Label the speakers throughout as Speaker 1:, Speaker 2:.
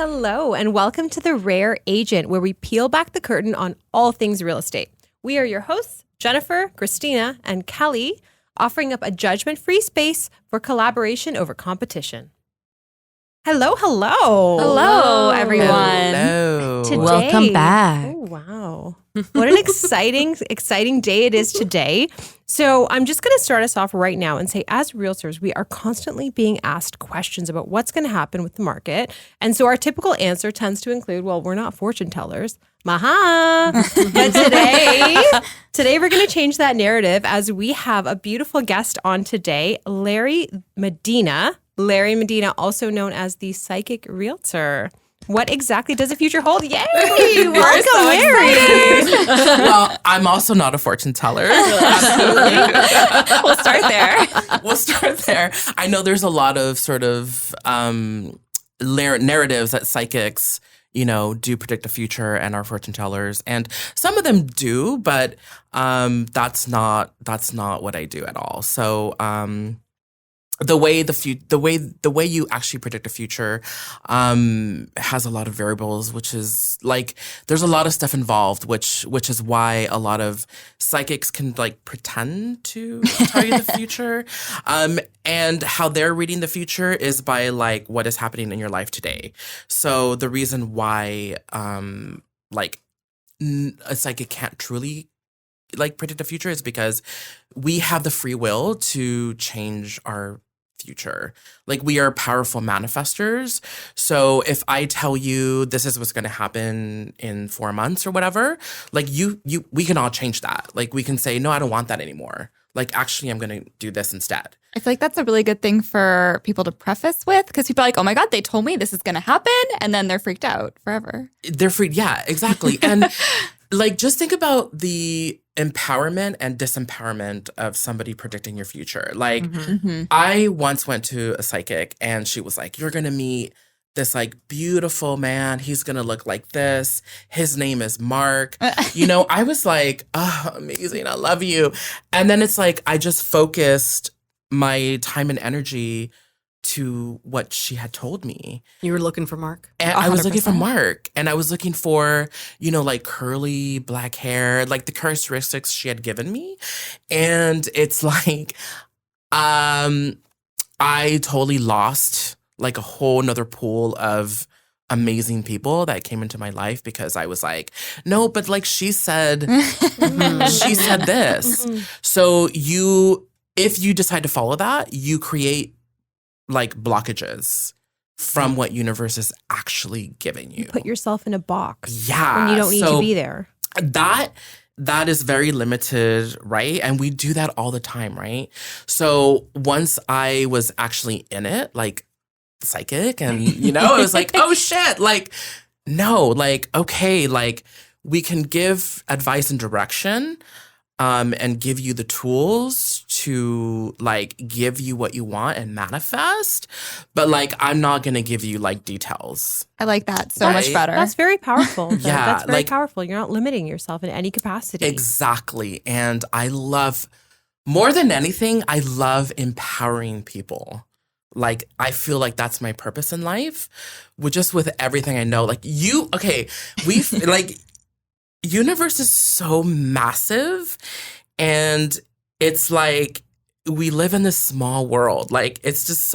Speaker 1: Hello, and welcome to The Rare Agent, where we peel back the curtain on all things real estate. We are your hosts, Jennifer, Christina, and Kelly, offering up a judgment-free space for collaboration over competition. Hello.
Speaker 2: Hello, everyone.
Speaker 3: Hello.
Speaker 1: Today,
Speaker 2: Welcome back.
Speaker 1: Oh, wow. What an exciting day it is today. So I'm just going to start us off right now and say, as realtors, we are constantly being asked questions about what's going to happen with the market. And so our typical answer tends to include, well, we're not fortune tellers. Maha. But today we're going to change that narrative as we have a beautiful guest on today, Larry Medina. Larry Medina, also known as the Psychic Realtor. What exactly does the future hold? Yay! Welcome, Larry!
Speaker 3: Well, I'm also not a fortune teller. Absolutely.
Speaker 2: We'll start there.
Speaker 3: I know there's a lot of sort of narratives that psychics, do predict the future and are fortune tellers, and some of them do, but that's not what I do at all. So. The way you actually predict the future has a lot of variables, which is like there's a lot of stuff involved, which is why a lot of psychics can like pretend to tell you the future, and how they're reading the future is by like what is happening in your life today. So the reason why a psychic can't truly predict the future is because we have the free will to change our future. Like, we are powerful manifestors. So if I tell you this is what's going to happen in 4 months or whatever, like we can all change that. Like, we can say, no, I don't want that anymore. Like, actually, I'm going to do this instead.
Speaker 2: I feel like that's a really good thing for people to preface with, because people are like, oh my God, they told me this is going to happen. And then they're freaked out forever.
Speaker 3: They're freaked. Yeah, exactly. And just think about the empowerment and disempowerment of somebody predicting your future. Like, I once went to a psychic and she was like, you're going to meet this beautiful man. He's going to look like this. His name is Mark. I was like, oh, amazing. I love you. And then it's like, I just focused my time and energy to what she had told me.
Speaker 4: You were looking for Mark?
Speaker 3: And 100%. I was looking for Mark. And I was looking for, curly black hair, like the characteristics she had given me. And it's like, I totally lost a whole nother pool of amazing people that came into my life because I was like, no, but she said, she said this. So if you decide to follow that, you create blockages from what universe is actually giving you.
Speaker 1: Put yourself in a box.
Speaker 3: Yeah.
Speaker 1: And you don't need to be there.
Speaker 3: That is very limited, right? And we do that all the time, right? So once I was actually in it, psychic, and, it was like, oh shit, no, okay, we can give advice and direction, and give you the tools to give you what you want and manifest. But I'm not going to give you details.
Speaker 2: I like that so much better.
Speaker 1: That's very powerful.
Speaker 3: Yeah.
Speaker 1: That's very powerful. You're not limiting yourself in any capacity.
Speaker 3: Exactly. And more than anything, I love empowering people. I feel like that's my purpose in life, with everything I know. Universe is so massive, and it's we live in this small world. It's just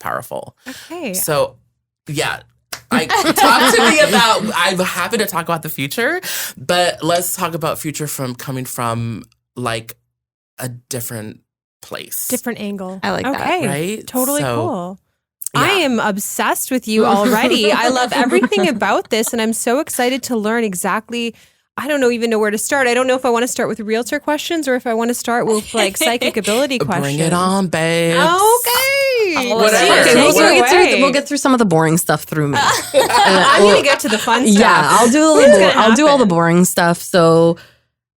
Speaker 3: powerful.
Speaker 1: Okay.
Speaker 3: So, yeah. Talk to me about, I'm happy to talk about the future, but let's talk about future coming from a different place.
Speaker 1: Different angle.
Speaker 2: I like that.
Speaker 1: Okay.
Speaker 3: Right?
Speaker 1: Totally cool.
Speaker 3: Yeah.
Speaker 1: I am obsessed with you already. I love everything about this, and I'm so excited to learn exactly. I don't even know where to start. I don't know if I want to start with realtor questions or if I want to start with psychic ability questions.
Speaker 3: Bring it on, babe.
Speaker 1: Okay.
Speaker 3: Whatever.
Speaker 4: Okay, we'll get through some of the boring stuff through me.
Speaker 1: I'm gonna get to the fun stuff.
Speaker 4: Yeah, I'll do all the boring stuff. So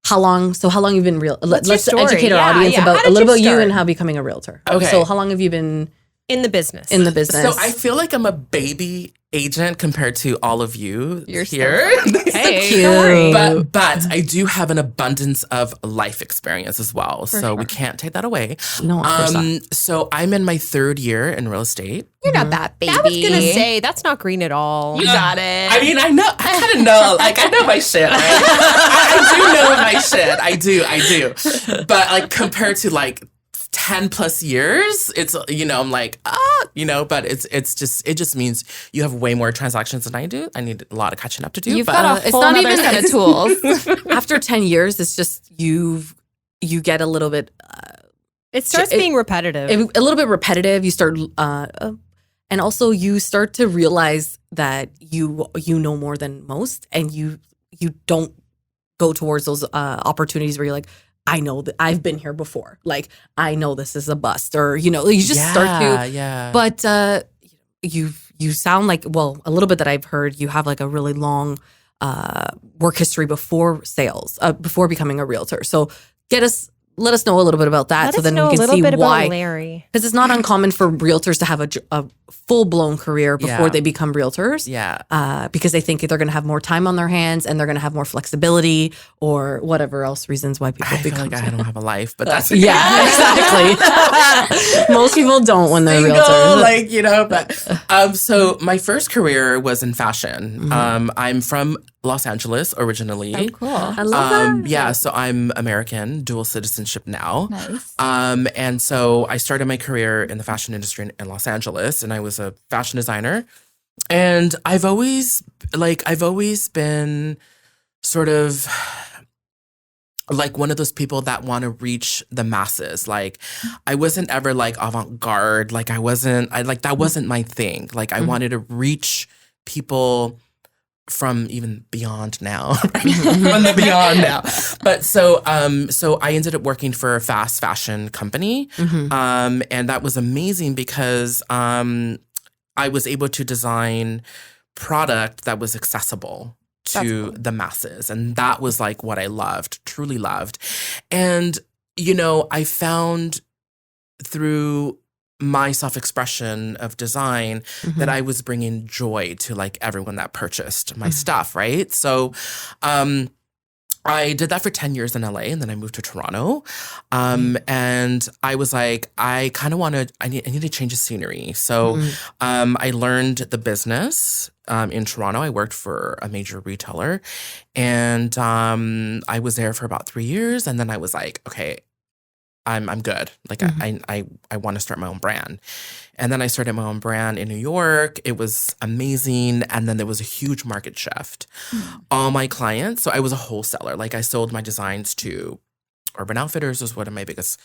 Speaker 4: how long you've been real? Let's educate our audience about a little about you and how becoming a realtor.
Speaker 3: Okay.
Speaker 4: So how long have you been
Speaker 1: in the business?
Speaker 4: In the business.
Speaker 3: So I feel like I'm a baby agent compared to all of you
Speaker 2: You're
Speaker 3: here.
Speaker 1: Hey, don't worry.
Speaker 3: But I do have an abundance of life experience as well. So we can't take that away.
Speaker 4: No, of course not.
Speaker 3: So I'm in my 3rd year in real estate.
Speaker 2: You're not that baby.
Speaker 1: I was gonna say that's not green at all.
Speaker 2: You got it.
Speaker 3: I mean, I kind of know, like, I know my shit, right? I do know my shit. I do. But, like, compared to, like, 10 plus years, it's, you know, I'm like, you know, but it just means you have way more transactions than I do. I need a lot of catching up to do.
Speaker 2: You've
Speaker 3: but,
Speaker 2: got a whole other set of tools.
Speaker 4: After 10 years, it's just you get a little bit
Speaker 1: It starts being repetitive.
Speaker 4: a little bit repetitive. You start and also you start to realize that you know more than most, and you don't go towards those opportunities where you're like, I know that I've been here before. Like, I know this is a bust, or, you know, you just start to.
Speaker 3: Yeah.
Speaker 4: But you sound like, well, a little bit that I've heard, you have like a really long work history before sales, before becoming a realtor. So let us know a little bit about that, so then we can see why.
Speaker 1: Larry.
Speaker 4: Because it's not uncommon for realtors to have a full-blown career before they become realtors.
Speaker 3: Yeah.
Speaker 4: Because they think they're going to have more time on their hands, and they're going to have more flexibility, or whatever else reasons why people
Speaker 3: I feel
Speaker 4: become.
Speaker 3: like I don't have a life, but that's
Speaker 4: Yeah, exactly. Most people don't when they're
Speaker 3: single,
Speaker 4: realtors.
Speaker 3: like, you know. But so my first career was in fashion. I'm from Los Angeles originally.
Speaker 2: Oh, cool.
Speaker 4: I love that.
Speaker 3: Yeah, so I'm American, dual citizenship now.
Speaker 2: Nice.
Speaker 3: And so I started my career in the fashion industry in Los Angeles, and I was a fashion designer. And I've always been sort of like one of those people that want to reach the masses. Like, I wasn't ever like avant-garde. Like, that wasn't my thing. Like, I wanted to reach people from even beyond now, from the beyond now. But so I ended up working for a fast fashion company. And that was amazing because I was able to design product that was accessible to the masses. And that was like what I loved, truly loved. And, you know, I found through my self-expression of design that I was bringing joy to like everyone that purchased my stuff, right? So I did that for 10 years in LA, and then I moved to Toronto. And I was like, I need to change the scenery. So I learned the business in Toronto. I worked for a major retailer, and I was there for about 3 years. And then I was like, okay, I'm good. Like, I want to start my own brand. And then I started my own brand in New York. It was amazing. And then there was a huge market shift. All my clients, so I was a wholesaler. Like, I sold my designs to Urban Outfitters, was one of my biggest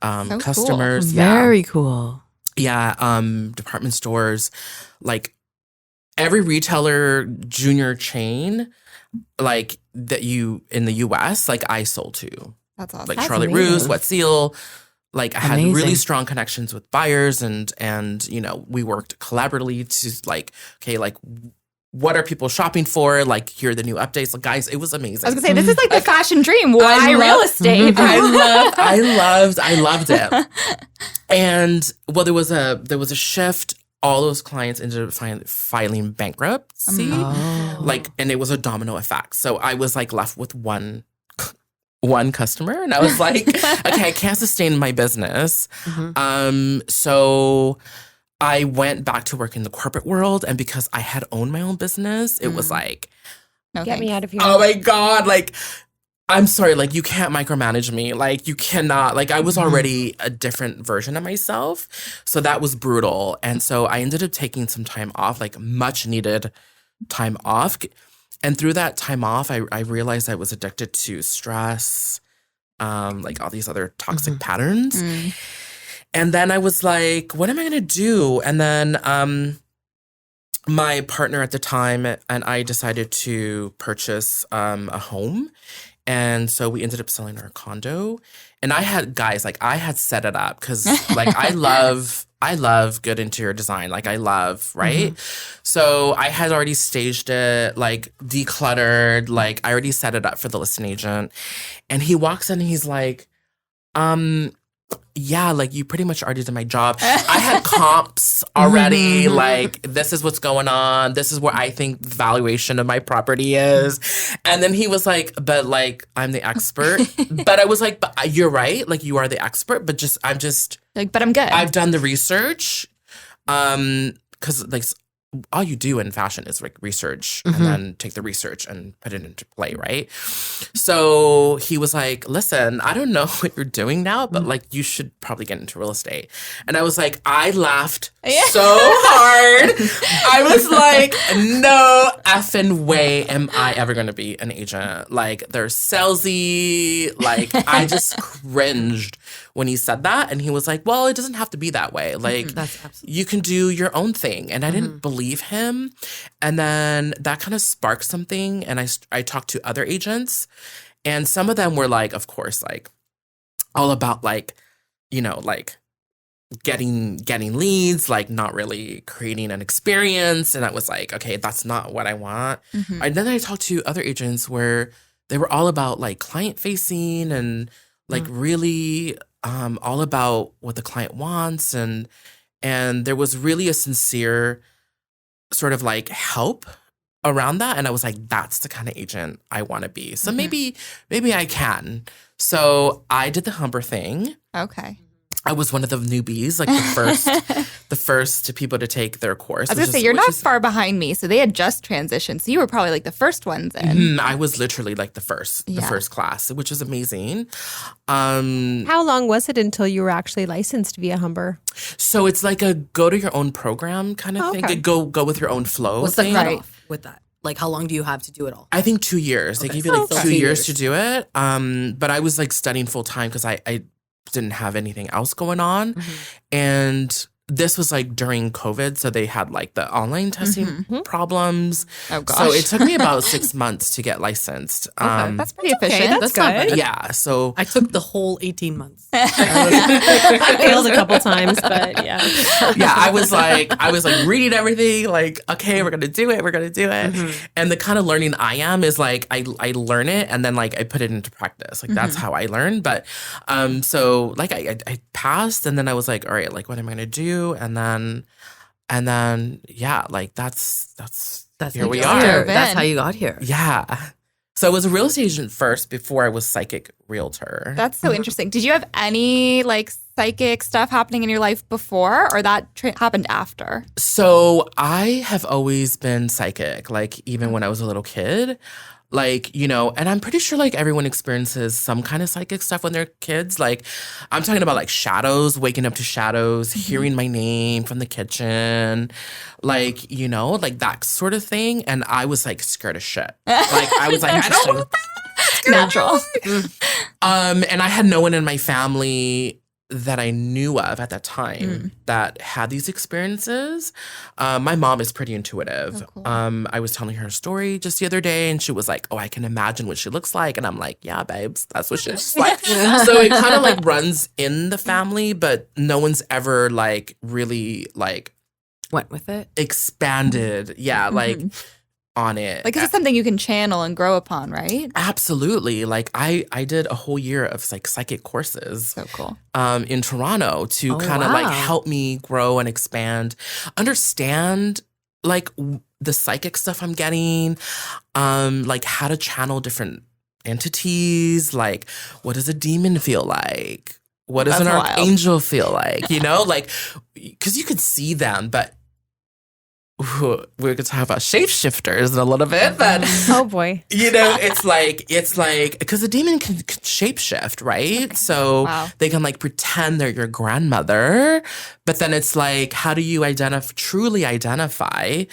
Speaker 3: customers.
Speaker 4: Cool. Very cool.
Speaker 3: Yeah. Department stores, like every retailer, junior chain, like that you in the US, like I sold to.
Speaker 2: That's awesome.
Speaker 3: Like Charlotte Russe, Wet Seal. Like, I had really strong connections with buyers, and you know, we worked collaboratively to like, okay, like, what are people shopping for? Like, here are the new updates. Like, guys, it was amazing.
Speaker 2: I was gonna say, this is like the fashion dream. Why real estate?
Speaker 3: I loved it. And well, there was a shift. All those clients ended up filing bankruptcy. Like, and it was a domino effect. So I was like left with one customer, and I was like, okay, I can't sustain my business. So I went back to work in the corporate world, and because I had owned my own business, it was like,
Speaker 1: Get me out of here.
Speaker 3: oh my God, like, I'm sorry, like, you can't micromanage me. Like, you cannot. Like, I was already a different version of myself. So that was brutal. And so I ended up taking some time off, like much needed time off. And through that time off, I realized I was addicted to stress, like all these other toxic patterns. And then I was like, what am I going to do? And then my partner at the time and I decided to purchase a home. And so we ended up selling our condo. And I had set it up because like I love good interior design. Like, I love, right? So I had already staged it, like decluttered, like I already set it up for the listing agent. And he walks in and he's like, yeah, like you pretty much already did my job. I had comps already. Like, this is what's going on. This is what I think the valuation of my property is. And then he was like, but like, I'm the expert. But I was like, but you're right. Like, you are the expert, but I'm just
Speaker 2: Like, but I'm good.
Speaker 3: I've done the research. Because like all you do in fashion is like research and then take the research and put it into play, right? So he was like, listen, I don't know what you're doing now, but like you should probably get into real estate. And I was like, I laughed so hard. I was like, no effing way am I ever going to be an agent. Like, they're salesy. Like, I just cringed when he said that. And he was like, well, it doesn't have to be that way. Like,
Speaker 4: That's absolutely.
Speaker 3: you can do your own thing. And I didn't believe him. And then that kind of sparked something. And I talked to other agents. And some of them were like, of course, like all about like, you know, like getting leads, like not really creating an experience. And I was like, okay, that's not what I want. And then I talked to other agents where they were all about like client facing and like really all about what the client wants. And there was really a sincere sort of like help around that. And I was like, that's the kind of agent I want to be. So maybe I can. So I did the Humber thing.
Speaker 2: Okay.
Speaker 3: I was one of the newbies, like the first people to take their course.
Speaker 2: I was going to say, you're not far behind me. So they had just transitioned. So you were probably like the first ones in.
Speaker 3: I was literally like the first class, which is amazing.
Speaker 1: How long was it until you were actually licensed via Humber?
Speaker 3: So it's like a go to your own program kind of thing.
Speaker 1: Okay.
Speaker 3: Go with your own flow.
Speaker 4: What's the
Speaker 3: thing.
Speaker 4: cutoff with that? Like, how long do you have to do it all?
Speaker 3: I think 2 years. They
Speaker 4: Okay.
Speaker 3: give you like
Speaker 4: So
Speaker 3: 2
Speaker 4: 2
Speaker 3: years
Speaker 4: years.
Speaker 3: to do it. But I was like studying full time because I didn't have anything else going on. And this was like during COVID. So they had like the online testing problems.
Speaker 2: Oh, gosh.
Speaker 3: So it took me about 6 months to get licensed.
Speaker 2: That's pretty
Speaker 1: okay,
Speaker 2: efficient.
Speaker 1: that's
Speaker 4: not
Speaker 1: good.
Speaker 4: bad.
Speaker 3: Yeah. So
Speaker 4: I took the whole 18 months.
Speaker 1: I failed a couple times, but yeah.
Speaker 3: yeah, I was like reading everything, like, okay, we're gonna do it. And the kind of learning I am is like I learn it and then like I put it into practice. Like that's how I learn. But so like I passed and then I was like, all right, like what am I gonna do? And then yeah, like that's here
Speaker 4: how
Speaker 3: we
Speaker 4: you got
Speaker 3: are.
Speaker 4: here.
Speaker 2: Ben.
Speaker 4: That's how you got here.
Speaker 3: Yeah. So I was a real estate agent first before I was psychic realtor.
Speaker 2: That's so interesting. Did you have any like psychic stuff happening in your life before or that happened after?
Speaker 3: So I have always been psychic, like even when I was a little kid. Like, you know, and I'm pretty sure like everyone experiences some kind of psychic stuff when they're kids. Like, I'm talking about like shadows, waking up to shadows, hearing my name from the kitchen, like, you know, like that sort of thing. And I was like scared of shit. Like, I was like, I don't want that.
Speaker 2: Natural.
Speaker 3: And I had no one in my family that I knew of at that time that had these experiences. My mom is pretty intuitive.
Speaker 2: Oh, cool.
Speaker 3: I was telling her a story just the other day and she was like, oh, I can imagine what she looks like. And I'm like, yeah, babes, that's what she's like. So it kind of like runs in the family, but no one's ever like really like
Speaker 4: Went with it.
Speaker 3: expanded. Yeah, like on it.
Speaker 2: Like, is it something you can channel and grow upon, right?
Speaker 3: Absolutely. Like I did a whole year of like psychic courses.
Speaker 2: So cool.
Speaker 3: In Toronto to
Speaker 4: Oh,
Speaker 3: kind of like
Speaker 4: wow.
Speaker 3: help me grow and expand, understand like the psychic stuff I'm getting, like how to channel different entities, like what does a demon feel like? What does
Speaker 2: That's
Speaker 3: an
Speaker 2: wild.
Speaker 3: archangel feel like? You know, like, because you could see them, but we're going to talk about shapeshifters in a little bit, but
Speaker 1: Oh boy.
Speaker 3: you know, it's like because a demon can shapeshift, right? So
Speaker 2: Wow.
Speaker 3: they can like pretend they're your grandmother, but then it's like, how do you truly identify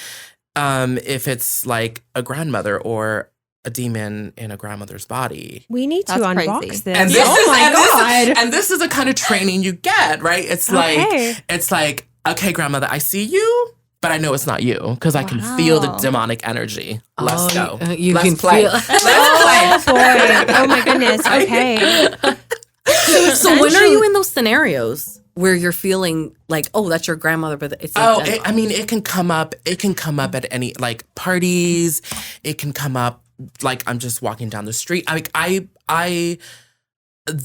Speaker 3: if it's like a grandmother or a demon in a grandmother's body?
Speaker 1: We need to
Speaker 2: That's
Speaker 1: unbox
Speaker 2: crazy.
Speaker 1: this.
Speaker 3: And this
Speaker 1: oh
Speaker 3: is
Speaker 1: my God.
Speaker 3: and this is the kind of training you get, right? It's
Speaker 1: Okay.
Speaker 3: like, okay, grandmother, I see you. But I know it's not you because I can feel the
Speaker 2: Wow.
Speaker 3: demonic energy. Let's go.
Speaker 4: You
Speaker 3: Let's
Speaker 4: can
Speaker 3: play.
Speaker 4: feel-
Speaker 3: Let's
Speaker 1: Oh
Speaker 3: play.
Speaker 1: boy. Oh my goodness. Okay.
Speaker 4: So when are you in those scenarios where you're feeling like, oh, that's your grandmother, but it's like
Speaker 3: I mean, it can come up. It can come up at any like parties. It can come up like I'm just walking down the street. I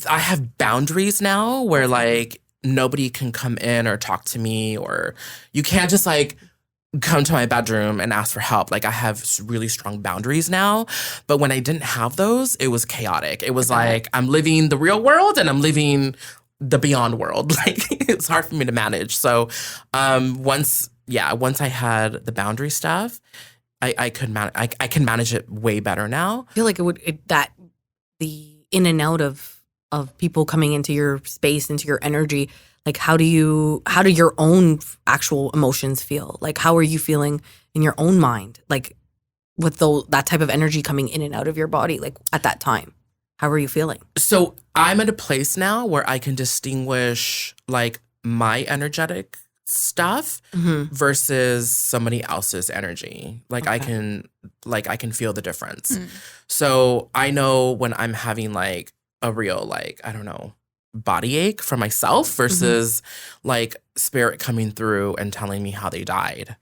Speaker 3: I have boundaries now where like nobody can come in or talk to me, or you can't just like come to my bedroom and ask for help. Like I have really strong boundaries now. But when I didn't have those, it was chaotic. It was like I'm living the real world and I'm living the beyond world. Like it's hard for me to manage. So once I had the boundary stuff, I can manage it way better now.
Speaker 4: I feel like the in and out of people coming into your space, into your energy. Like, how do your own actual emotions feel? Like, how are you feeling in your own mind? Like, with that type of energy coming in and out of your body, like at that time, how are you feeling?
Speaker 3: So I'm at a place now where I can distinguish like my energetic stuff versus somebody else's energy. Like I can feel the difference. So I know when I'm having like a real like, I don't know, body ache for myself versus like spirit coming through and telling me how they died.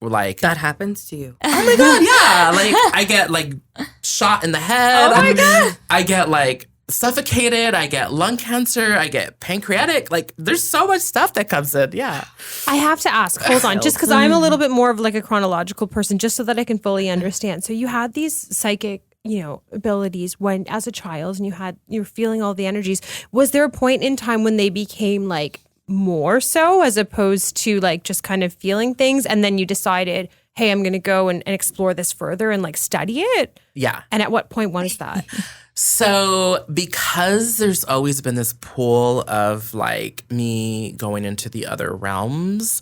Speaker 3: Like
Speaker 4: That happens to you.
Speaker 3: oh my God, yeah. Like I get like shot in the head.
Speaker 4: Oh my God.
Speaker 3: I get like suffocated. I get lung cancer. I get pancreatic. Like there's so much stuff that comes in. Yeah.
Speaker 1: I have to ask, hold on, just because I'm a little bit more of like a chronological person, just so that I can fully understand. So you had these psychic, abilities when as a child, and you were feeling all the energies. Was there a point in time when they became like more so as opposed to like just kind of feeling things, and then you decided, hey, I'm going to go and explore this further and like study it?
Speaker 3: Yeah.
Speaker 1: And at what point was that?
Speaker 3: So because there's always been this pull of like me going into the other realms,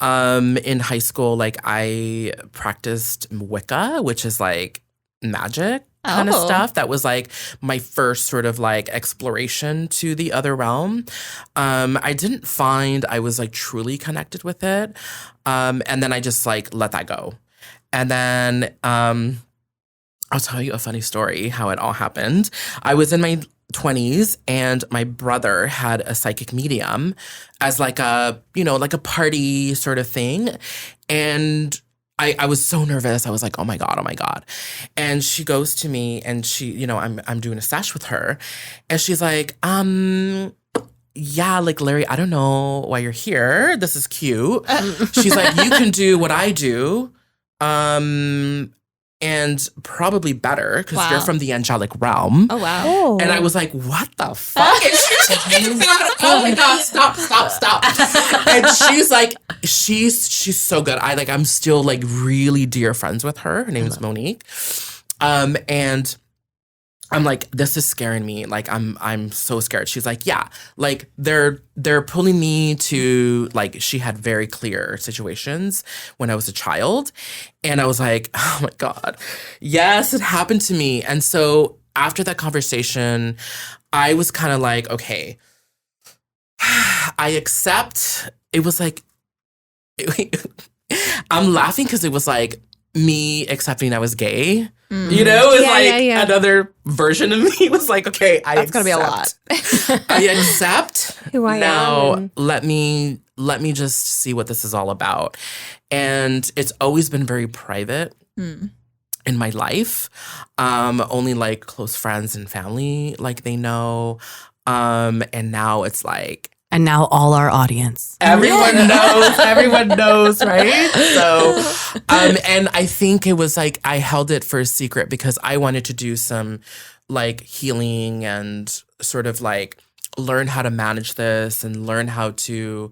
Speaker 3: in high school, like I practiced Wicca, which is like magic kind of stuff. That was like my first sort of like exploration to the other realm. I didn't find I was like truly connected with it. And then I just like let that go. And then I'll tell you a funny story how it all happened. I was in my 20s and my brother had a psychic medium as like a, like a party sort of thing. And I was so nervous. I was like, oh my God. And she goes to me and she, I'm doing a sesh with her. And she's like, yeah, like Larry, I don't know why you're here. This is cute. She's like, you can do what I do. And probably better because you're from the angelic realm.
Speaker 2: Oh, wow.
Speaker 1: Oh.
Speaker 3: And I was like, what the fuck? And she's like, oh my God, stop. And she's like, she's so good. I'm still like really dear friends with her. Her name is Monique. And I'm like, this is scaring me. Like, I'm so scared. She's like, yeah, like they're pulling me to like, she had very clear situations when I was a child. And I was like, oh my God, yes, it happened to me. And so after that conversation, I was kind of like, okay, I accept. It was like, I'm laughing because it was like me accepting I was gay. It was another version of me was like, okay,
Speaker 2: That's gonna be a lot.
Speaker 3: I accept
Speaker 1: Who I
Speaker 3: now.
Speaker 1: am.
Speaker 3: Let me just see what this is all about. And it's always been very private in my life. Only like close friends and family, like they know. And now it's like,
Speaker 4: And now all our audience.
Speaker 3: everyone knows, right? So, and I think it was like I held it for a secret because I wanted to do some like healing and sort of like learn how to manage this and learn how to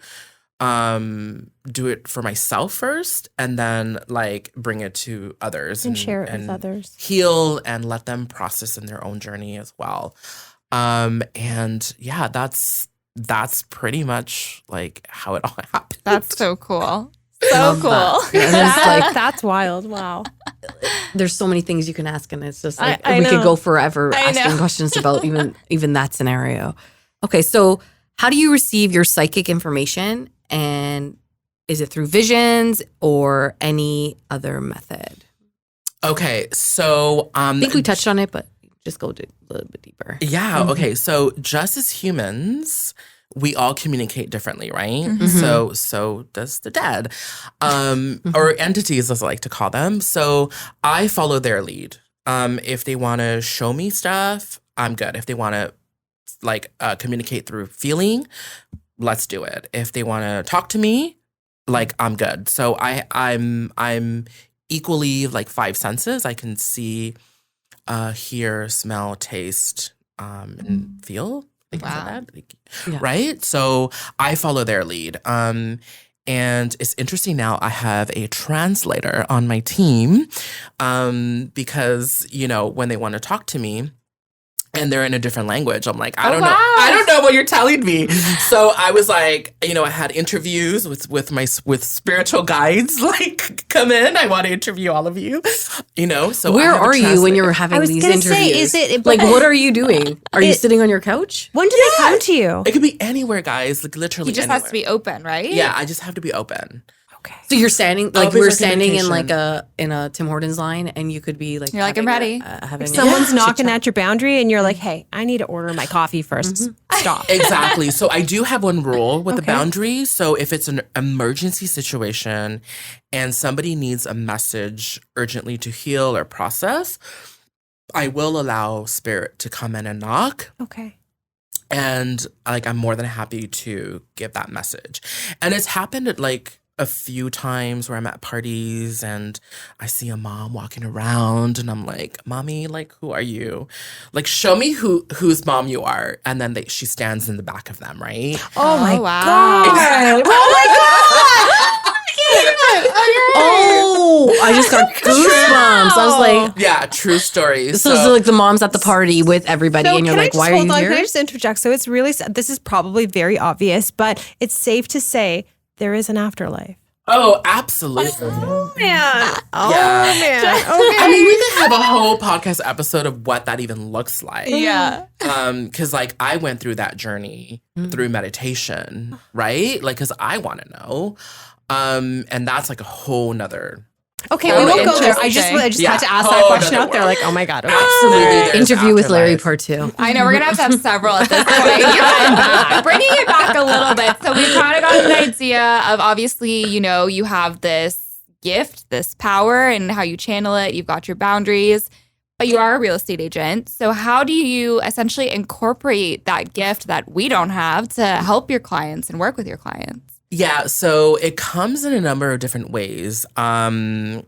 Speaker 3: do it for myself first and then like bring it to others
Speaker 1: And share it with others.
Speaker 3: heal and let them process in their own journey as well. And yeah, that's pretty much like how it all happened.
Speaker 2: That's so cool. So cool.
Speaker 4: And it's like,
Speaker 1: That's wild. Wow.
Speaker 4: there's so many things you can ask, and it's just like
Speaker 1: I
Speaker 4: we could
Speaker 1: know.
Speaker 4: go forever
Speaker 2: I
Speaker 4: asking
Speaker 2: know.
Speaker 4: questions about even that scenario. Okay, so how do you receive your psychic information, and is it through visions or any other method?
Speaker 3: Okay, so
Speaker 4: I think we touched on it, but just go a little bit deeper.
Speaker 3: yeah, okay. So just as humans, we all communicate differently, right?
Speaker 4: Mm-hmm.
Speaker 3: So does the dead, or entities, as I like to call them. So I follow their lead. If they want to show me stuff, I'm good. If they want to like communicate through feeling, let's do it. If they want to talk to me, like I'm good. So I'm equally like 5 senses. I can see, hear, smell, taste, and feel. I think I said that. Like,
Speaker 4: Yeah.
Speaker 3: right? So I follow their lead. And it's interesting now, I have a translator on my team because, you know, when they want to talk to me and they're in a different language, I'm like, I don't know. I don't know what you're telling me. So I was like, you know, I had interviews with spiritual guides, like, come in. I want to interview all of you, you know. So
Speaker 4: Where
Speaker 3: I have a
Speaker 4: are you when
Speaker 3: translator.
Speaker 4: you're having
Speaker 1: I was
Speaker 4: these
Speaker 1: gonna
Speaker 4: interviews?
Speaker 1: say, is it
Speaker 4: like, what are you doing? Are you sitting on your couch?
Speaker 1: When do they come to you?
Speaker 3: It could be anywhere, guys. Like literally
Speaker 2: He just
Speaker 3: anywhere.
Speaker 2: has to be open, right?
Speaker 3: Yeah, I just have to be open.
Speaker 1: Okay.
Speaker 4: So you're standing, like
Speaker 3: Open
Speaker 4: we're
Speaker 3: for
Speaker 4: standing in like
Speaker 3: communication.
Speaker 4: in a Tim Hortons line, and you could be like,
Speaker 2: You're like, I'm ready.
Speaker 4: having
Speaker 1: Someone's
Speaker 4: a
Speaker 1: knocking
Speaker 4: chit-chat.
Speaker 1: at your boundary and you're like, hey, I need to order my coffee 1st. Stop.
Speaker 3: Exactly. So I do have one rule with the
Speaker 1: Okay.
Speaker 3: boundary. So if it's an emergency situation and somebody needs a message urgently to heal or process, I will allow spirit to come in and knock.
Speaker 1: Okay.
Speaker 3: And like I'm more than happy to give that message. And it's happened at like a few times where I'm at parties and I see a mom walking around and I'm like, Mommy, like, who are you? Like, show me whose mom you are. And then she stands in the back of them, right?
Speaker 1: Oh, my
Speaker 2: wow.
Speaker 1: God.
Speaker 4: Oh, I just got goosebumps. I was like,
Speaker 3: Yeah, true story.
Speaker 4: this is like the moms at the party with everybody,
Speaker 1: So
Speaker 4: and you're
Speaker 1: can I
Speaker 4: like,
Speaker 1: just
Speaker 4: why are
Speaker 1: hold
Speaker 4: you
Speaker 1: on?
Speaker 4: here?
Speaker 1: Can I just interject? So it's really, this is probably very obvious, but it's safe to say there is an afterlife.
Speaker 3: Oh, absolutely.
Speaker 1: Man. Oh,
Speaker 3: Yeah.
Speaker 1: man.
Speaker 3: I mean, we could have a whole podcast episode of what that even looks like.
Speaker 2: Yeah.
Speaker 3: Because like I went through that journey through meditation, right? Like, because I want to know. And that's like a whole nother.
Speaker 1: Okay,
Speaker 3: Oh,
Speaker 1: we won't go there. I
Speaker 2: interesting.
Speaker 1: just
Speaker 3: Yeah.
Speaker 1: had to ask that
Speaker 3: Oh,
Speaker 1: question
Speaker 3: another
Speaker 1: out there.
Speaker 3: world.
Speaker 1: Like, oh my God. Okay.
Speaker 3: Absolutely. there's
Speaker 4: Interview with Larry
Speaker 3: afterlife.
Speaker 4: part 2.
Speaker 2: I know we're gonna have several at this point. Bringing it back a little bit. So we've kind of got an idea of obviously, you know, you have this gift, this power, and how you channel it. You've got your boundaries, but you are a real estate agent. So how do you essentially incorporate that gift that we don't have to help your clients and work with your clients?
Speaker 3: Yeah, so it comes in a number of different ways. Like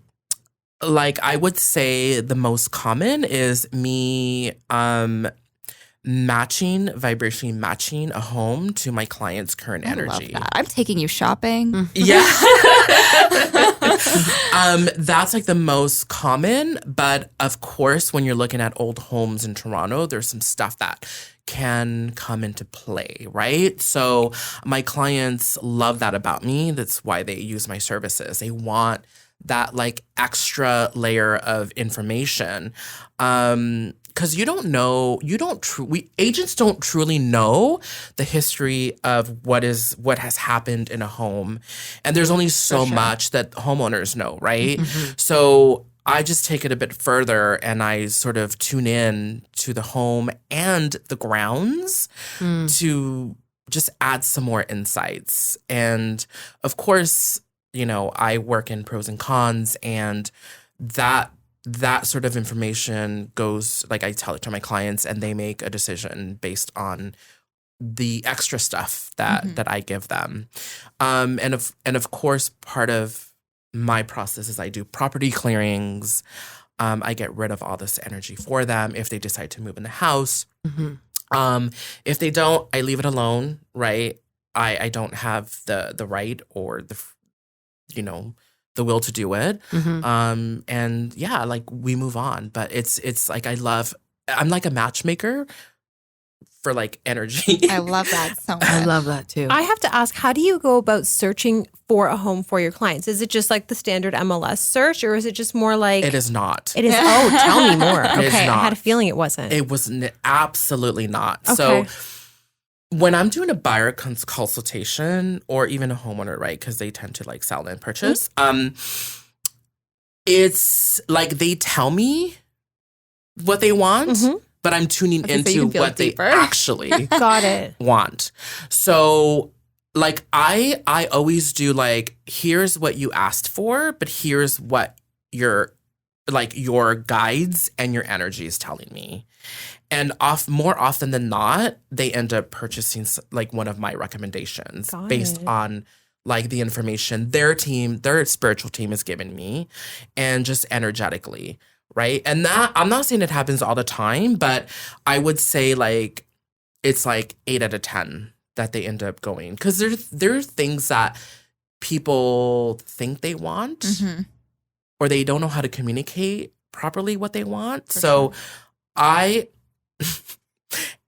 Speaker 3: I would say the most common is me vibrationally matching a home to my client's current
Speaker 2: I
Speaker 3: energy.
Speaker 2: love that. I'm taking you shopping.
Speaker 3: Yeah. That's like the most common. But of course, when you're looking at old homes in Toronto, there's some stuff that can come into play, right? So my clients love that about me. That's why they use my services. They want that like extra layer of information. Because you don't know, agents don't truly know the history of what has happened in a home. And there's only so much that homeowners know, right? So I just take it a bit further and I sort of tune in to the home and the grounds to just add some more insights. And of course, you know, I work in pros and cons, and that sort of information goes, like I tell it to my clients and they make a decision based on the extra stuff that I give them. And of course, part of my process is I do property clearings. I get rid of all this energy for them if they decide to move in the house. If they don't, I leave it alone, right? I don't have the right or the will to do it. And yeah, like we move on. But it's like I'm like a matchmaker for like energy.
Speaker 2: I love that so much.
Speaker 4: I love that too.
Speaker 1: I have to ask, how do you go about searching for a home for your clients? Is it just like the standard MLS search, or is it just more like
Speaker 3: It is not.
Speaker 1: It is. Oh, tell me more.
Speaker 3: It is
Speaker 1: Okay, I had
Speaker 3: not.
Speaker 1: a feeling it wasn't.
Speaker 3: It was absolutely not.
Speaker 1: Okay.
Speaker 3: So when I'm doing a buyer consultation or even a homeowner, right, because they tend to like sell and purchase, it's like they tell me what they want, but I'm tuning
Speaker 2: Okay, so you
Speaker 3: into
Speaker 2: can feel
Speaker 3: what
Speaker 2: deeper.
Speaker 3: they actually
Speaker 1: Got it.
Speaker 3: want. So like I always do like, here's what you asked for, but here's what you're like your guides and your energy is telling me. And more often than not, they end up purchasing like one of my recommendations based on like the information their spiritual team is giving me, and just energetically, right? And that, I'm not saying it happens all the time, but I would say like it's like 8 out of 10 that they end up going, because there's things that people think they want, or they don't know how to communicate properly what they want. So I,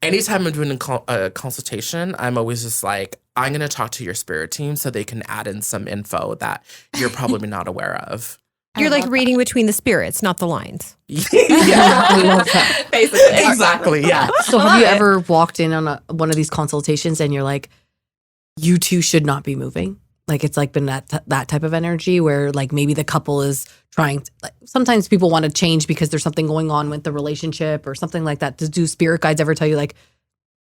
Speaker 3: anytime I'm doing a consultation, I'm always just like, I'm going to talk to your spirit team so they can add in some info that you're probably not aware of.
Speaker 1: You're like reading between the spirits, not the lines.
Speaker 3: Yeah.
Speaker 4: I love that.
Speaker 3: Basically. Exactly. Yeah.
Speaker 4: So have you ever walked in on one of these consultations and you're like, you two should not be moving? Like it's like been that type of energy where like maybe the couple is trying to, like, sometimes people want to change because there's something going on with the relationship or something like that. Do spirit guides ever tell you like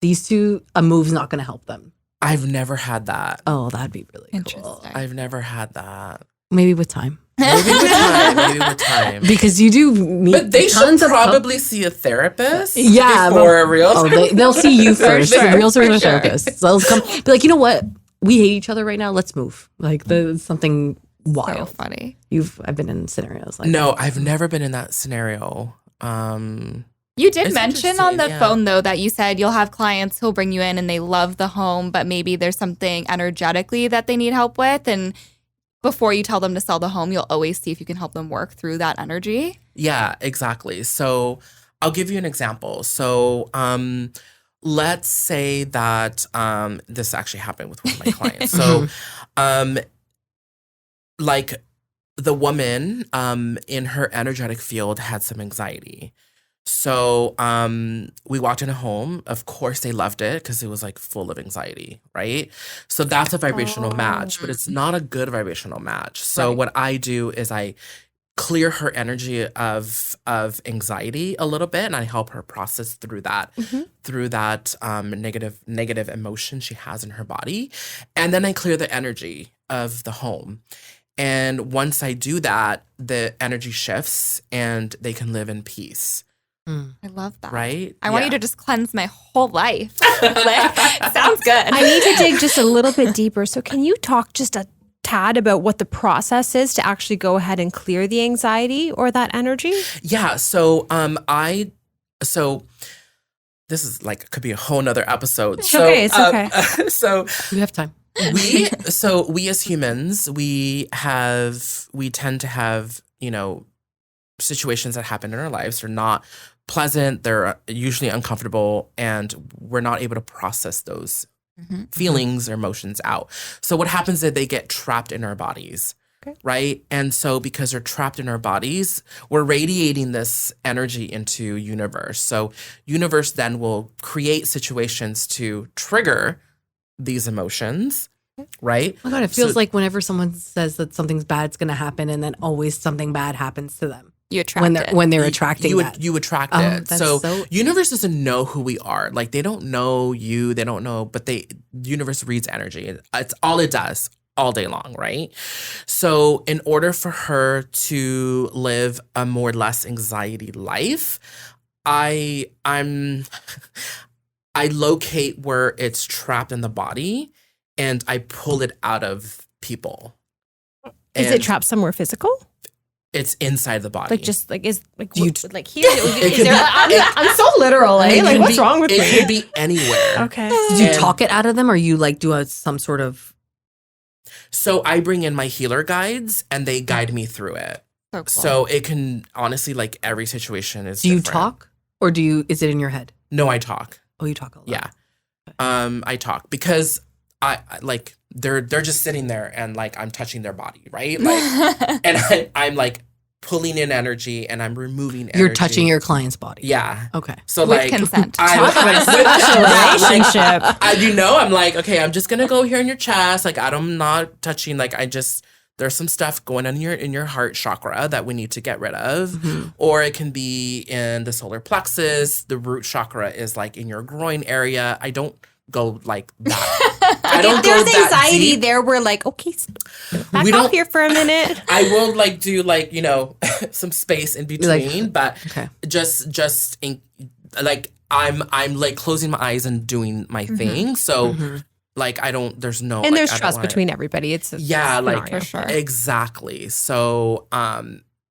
Speaker 4: these two, a move's not going to help them?
Speaker 3: I've never had that.
Speaker 4: Oh, that'd be really
Speaker 2: Interesting.
Speaker 4: cool.
Speaker 3: I've never had that.
Speaker 4: Maybe with time.
Speaker 3: Maybe with time.
Speaker 4: Because you do meet
Speaker 3: But they should
Speaker 4: tons of
Speaker 3: probably see a therapist
Speaker 4: Yeah,
Speaker 3: before a realtor.
Speaker 4: Oh, they'll see you first.
Speaker 2: sure,
Speaker 4: Realtors
Speaker 2: for
Speaker 4: are
Speaker 2: sure.
Speaker 4: therapists. So they'll come be like, you know what? We hate each other right now. Let's move. Like something
Speaker 2: So
Speaker 4: wild.
Speaker 2: funny.
Speaker 4: I've been in scenarios like
Speaker 3: No, I've never been in that scenario.
Speaker 2: You did
Speaker 3: It's
Speaker 2: mention on the
Speaker 3: interesting, yeah.
Speaker 2: phone, though, that you said you'll have clients who'll bring you in and they love the home, but maybe there's something energetically that they need help with. And before you tell them to sell the home, you'll always see if you can help them work through that energy.
Speaker 3: Yeah, exactly. So I'll give you an example. So let's say that this actually happened with one of my clients. So like the woman in her energetic field had some anxiety. So we walked in a home. Of course, they loved it because it was like full of anxiety, right? So that's a vibrational match, but it's not a good vibrational match. So what I do is I clear her energy of anxiety a little bit, and I help her process through that negative emotion she has in her body, and then I clear the energy of the home. And once I do that, the energy shifts, and they can live in peace.
Speaker 2: I love that.
Speaker 3: Right?
Speaker 2: I want
Speaker 3: Yeah.
Speaker 2: you to just cleanse my whole life. Sounds good.
Speaker 1: I need to dig just a little bit deeper. So can you talk just a tad about what the process is to actually go ahead and clear the anxiety or that energy?
Speaker 3: Yeah. So so this is like could be a whole nother episode.
Speaker 1: It's okay, it's okay.
Speaker 3: So
Speaker 4: we have time.
Speaker 3: we as humans, we tend to have, situations that happen in our lives. They're not pleasant, they're usually uncomfortable, and we're not able to process those feelings or emotions out. So what happens is they get trapped in our bodies.
Speaker 1: Okay.
Speaker 3: Right? And so because they're trapped in our bodies, we're radiating this energy into universe. So universe then will create situations to trigger these emotions, right?
Speaker 4: Oh my God, it feels like whenever someone says that something's bad's going to happen, and then always something bad happens to them
Speaker 2: You attract it.
Speaker 4: when they're attracting that.
Speaker 3: You attract
Speaker 4: Oh,
Speaker 3: it.
Speaker 4: that's
Speaker 3: So,
Speaker 4: so-
Speaker 3: universe doesn't know who we are. Like they don't know you. They don't know, but universe reads energy. It's all it does all day long, right? So in order for her to live a more less anxiety life, I locate where it's trapped in the body and I pull it out of people.
Speaker 1: Is
Speaker 3: And
Speaker 1: it trapped somewhere physical?
Speaker 3: It's inside the body.
Speaker 1: Like just like is like
Speaker 4: Do you
Speaker 1: what- like here? Is
Speaker 3: could
Speaker 1: there?
Speaker 3: be-
Speaker 1: I'm so literal, eh?
Speaker 3: It
Speaker 1: Like
Speaker 3: can
Speaker 1: what's
Speaker 3: be-
Speaker 1: wrong with
Speaker 3: it
Speaker 1: me?
Speaker 3: could be anywhere.
Speaker 1: Okay.
Speaker 4: Do you
Speaker 3: And-
Speaker 4: talk it out of them, or you like do some sort of?
Speaker 3: So I bring in my healer guides and they guide me through it.
Speaker 2: So cool.
Speaker 3: So it can honestly, like every situation is
Speaker 4: Do you
Speaker 3: different.
Speaker 4: talk, or do you? Is it in your head?
Speaker 3: No, I talk.
Speaker 4: Oh, you talk a lot.
Speaker 3: Yeah. I talk because I like they're just sitting there and like I'm touching their body, right? Like and I'm like pulling in energy and I'm removing energy.
Speaker 4: You're touching your client's body.
Speaker 3: Yeah.
Speaker 4: Okay.
Speaker 3: So
Speaker 2: With
Speaker 3: like
Speaker 2: consent.
Speaker 3: I'm
Speaker 1: Special relationship.
Speaker 3: I'm like, okay, I'm just gonna go here in your chest. Like I'm not touching. Like there's some stuff going on in your heart chakra that we need to get rid of, or it can be in the solar plexus. The root chakra is like in your groin area. I don't go like that. I don't
Speaker 1: If
Speaker 3: go
Speaker 1: there's
Speaker 3: that
Speaker 1: anxiety
Speaker 3: deep.
Speaker 1: there, we're like, okay, back
Speaker 3: We
Speaker 1: off
Speaker 3: don't-
Speaker 1: here for a minute.
Speaker 3: I won't like do like, you know, some space in between, but
Speaker 4: okay.
Speaker 3: just in, like I'm like closing my eyes and doing my thing. So like I don't, there's no,
Speaker 1: And
Speaker 3: like,
Speaker 1: there's
Speaker 3: I don't
Speaker 1: trust
Speaker 3: wanna-
Speaker 1: between everybody. It's a
Speaker 3: Yeah, like
Speaker 1: scenario.
Speaker 2: For sure.
Speaker 3: exactly. So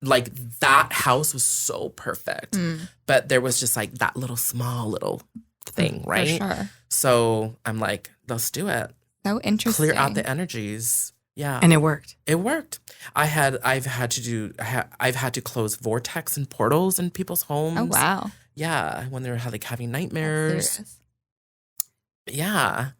Speaker 3: like that house was so perfect. But there was just like that little small little thing, right?
Speaker 2: For sure.
Speaker 3: So I'm like, let's do it.
Speaker 2: So interesting.
Speaker 3: Clear out the energies. Yeah.
Speaker 4: And it worked.
Speaker 3: It worked. I've had to close vortex and portals in people's homes.
Speaker 2: Oh, wow.
Speaker 3: Yeah, when they're like having
Speaker 2: That's
Speaker 3: nightmares.
Speaker 2: serious.
Speaker 3: Yeah.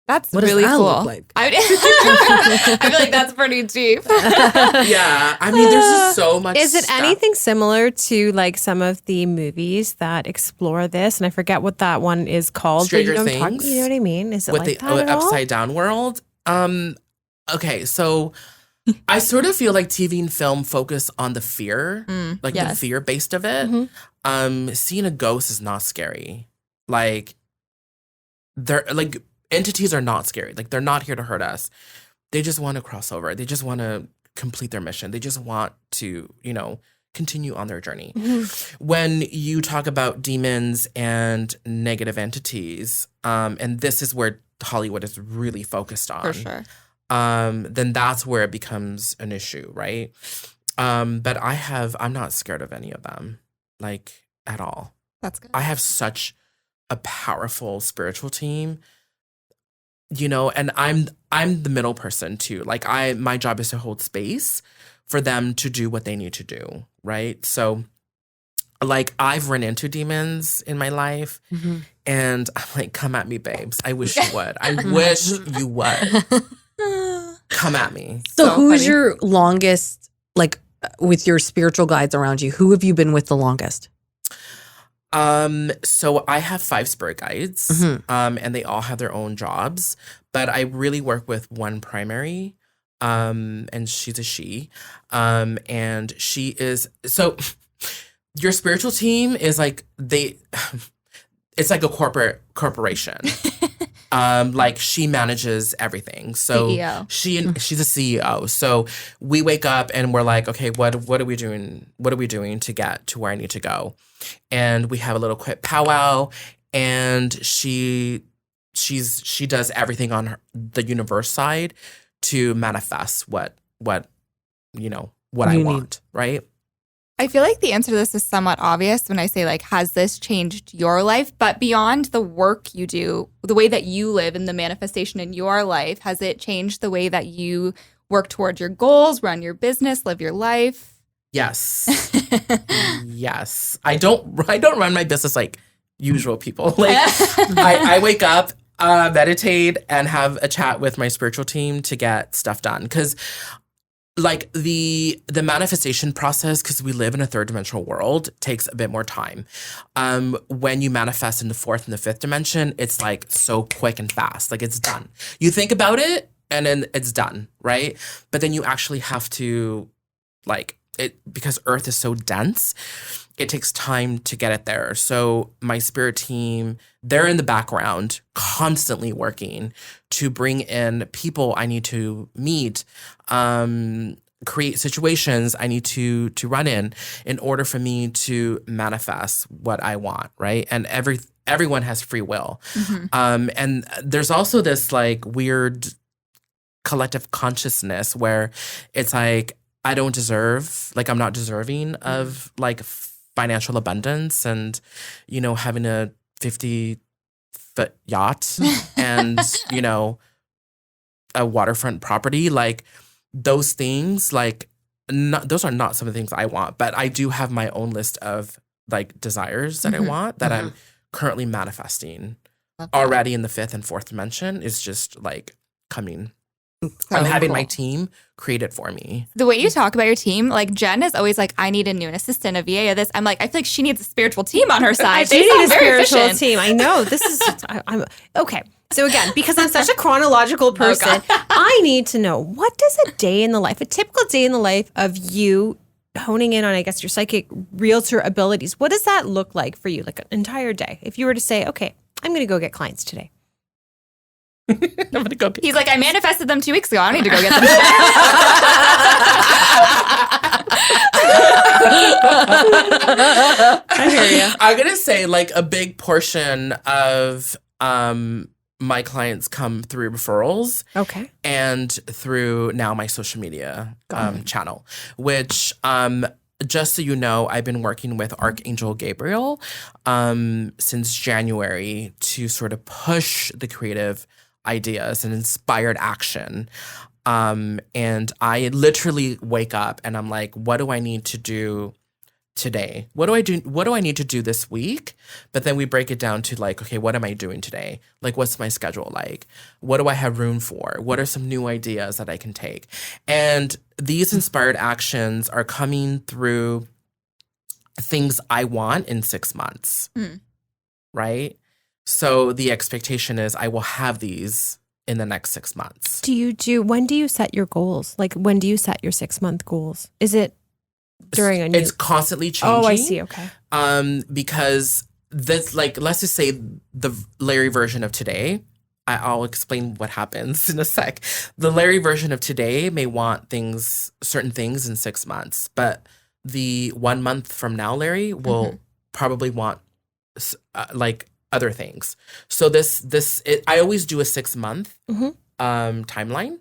Speaker 2: That's
Speaker 4: What does
Speaker 2: really
Speaker 4: that
Speaker 2: cool.
Speaker 4: look like?
Speaker 2: I feel like that's pretty deep.
Speaker 3: Yeah. I mean, there's just so much
Speaker 1: Is it
Speaker 3: stuff.
Speaker 1: anything similar to like some of the movies that explore this? And I forget what that one is called. but
Speaker 3: Stranger
Speaker 1: you know what I'm talking-
Speaker 3: Things?
Speaker 1: You know what I mean? Is it
Speaker 3: with
Speaker 1: like
Speaker 3: the
Speaker 1: that at all?
Speaker 3: upside down world? Okay, so I sort of feel like TV and film focus on the fear, like the
Speaker 2: yes.
Speaker 3: fear based of it. Seeing a ghost is not scary. Like they're like entities are not scary. Like they're not here to hurt us. They just want to cross over. They just want to complete their mission. They just want to, you know, continue on their journey. When you talk about demons and negative entities, and this is where Hollywood is really focused on.
Speaker 2: For sure.
Speaker 3: Then that's where it becomes an issue, right? But I'm not scared of any of them, like at all.
Speaker 2: That's good.
Speaker 3: I have such a powerful spiritual team, you know, and I'm the middle person too. Like my job is to hold space for them to do what they need to do, right? So like I've run into demons in my life and I'm like, come at me, babes. I wish you would. I wish you would. Come at me.
Speaker 4: So,
Speaker 2: So
Speaker 4: who's
Speaker 2: funny.
Speaker 4: your longest, like, with your spiritual guides around you? Who have you been with the longest?
Speaker 3: So I have 5 spirit guides, and they all have their own jobs, but I really work with one primary, and she's a she, and she is, so your spiritual team is like, it's like a corporation. Like she manages everything. So
Speaker 2: CEO.
Speaker 3: she's a CEO. So we wake up and we're like, okay, what are we doing? What are we doing to get to where I need to go? And we have a little quick powwow, and she does everything on the universe side to manifest what you know what I
Speaker 4: You need.
Speaker 3: want, right?
Speaker 2: I feel like the answer to this is somewhat obvious when I say, like, has this changed your life? But beyond the work you do, the way that you live and the manifestation in your life, has it changed the way that you work towards your goals, run your business, live your life?
Speaker 3: Yes. Yes. I don't run my business like usual people. Like I wake up, meditate, and have a chat with my spiritual team to get stuff done. Because like the manifestation process, because we live in a 3rd dimensional world, takes a bit more time. When you manifest in the 4th and the 5th dimension, it's like so quick and fast. Like it's done. You think about it and then it's done, right? But then you actually have to like it, because Earth is so dense, it takes time to get it there. So my spirit team, they're in the background constantly working to bring in people I need to meet, create situations I need to run in order for me to manifest what I want, right? And everyone has free will. And there's also this like weird collective consciousness where it's like I don't deserve, like I'm not deserving of like financial abundance and, you know, having a 50-foot yacht and, you know, a waterfront property. Like those things, like those are not some of the things I want, but I do have my own list of like desires that I want that I'm currently manifesting already in the 5th and 4th dimension is just like coming. I'm having my team create it for me.
Speaker 2: The way you talk about your team, like Jen is always like, I need a new assistant, a VA, of this. I'm like, I feel like she needs a spiritual team on her side.
Speaker 1: She
Speaker 2: They
Speaker 1: need
Speaker 2: sound
Speaker 1: a
Speaker 2: very
Speaker 1: spiritual
Speaker 2: efficient.
Speaker 1: team. I know. This is I'm okay. So again, because I'm such a chronological person, I need to know, what does a day in the life, a typical day in the life of you honing in on, I guess, your psychic realtor abilities, what does that look like for you, like an entire day? If you were to say, okay, I'm going to go get clients today.
Speaker 3: I'm gonna go. Get
Speaker 2: He's like, I manifested them 2 weeks ago. I don't need to go get them today.
Speaker 1: I hear you.
Speaker 3: I'm gonna say like a big portion of my clients come through referrals
Speaker 1: Okay.
Speaker 3: and through now my social media channel, which just so you know, I've been working with Archangel Gabriel since January to sort of push the creative ideas and inspired action. And I literally wake up and I'm like, what do I need to do today? What do I need to do this week? But then we break it down to like, okay, what am I doing today? Like, what's my schedule like? What do I have room for? What are some new ideas that I can take? And these inspired actions are coming through things I want in 6 months, right? So the expectation is I will have these in the next 6 months.
Speaker 1: When do you set your goals? Like, when do you set your 6-month goals? Is it during a new?
Speaker 3: It's constantly changing.
Speaker 1: Oh, I see. Okay.
Speaker 3: Because this, like, let's just say the Larry version of today, I'll explain what happens in a sec. The Larry version of today may want certain things in 6 months, but the 1 month from now, Larry will probably want like other things. So I always do a 6-month timeline,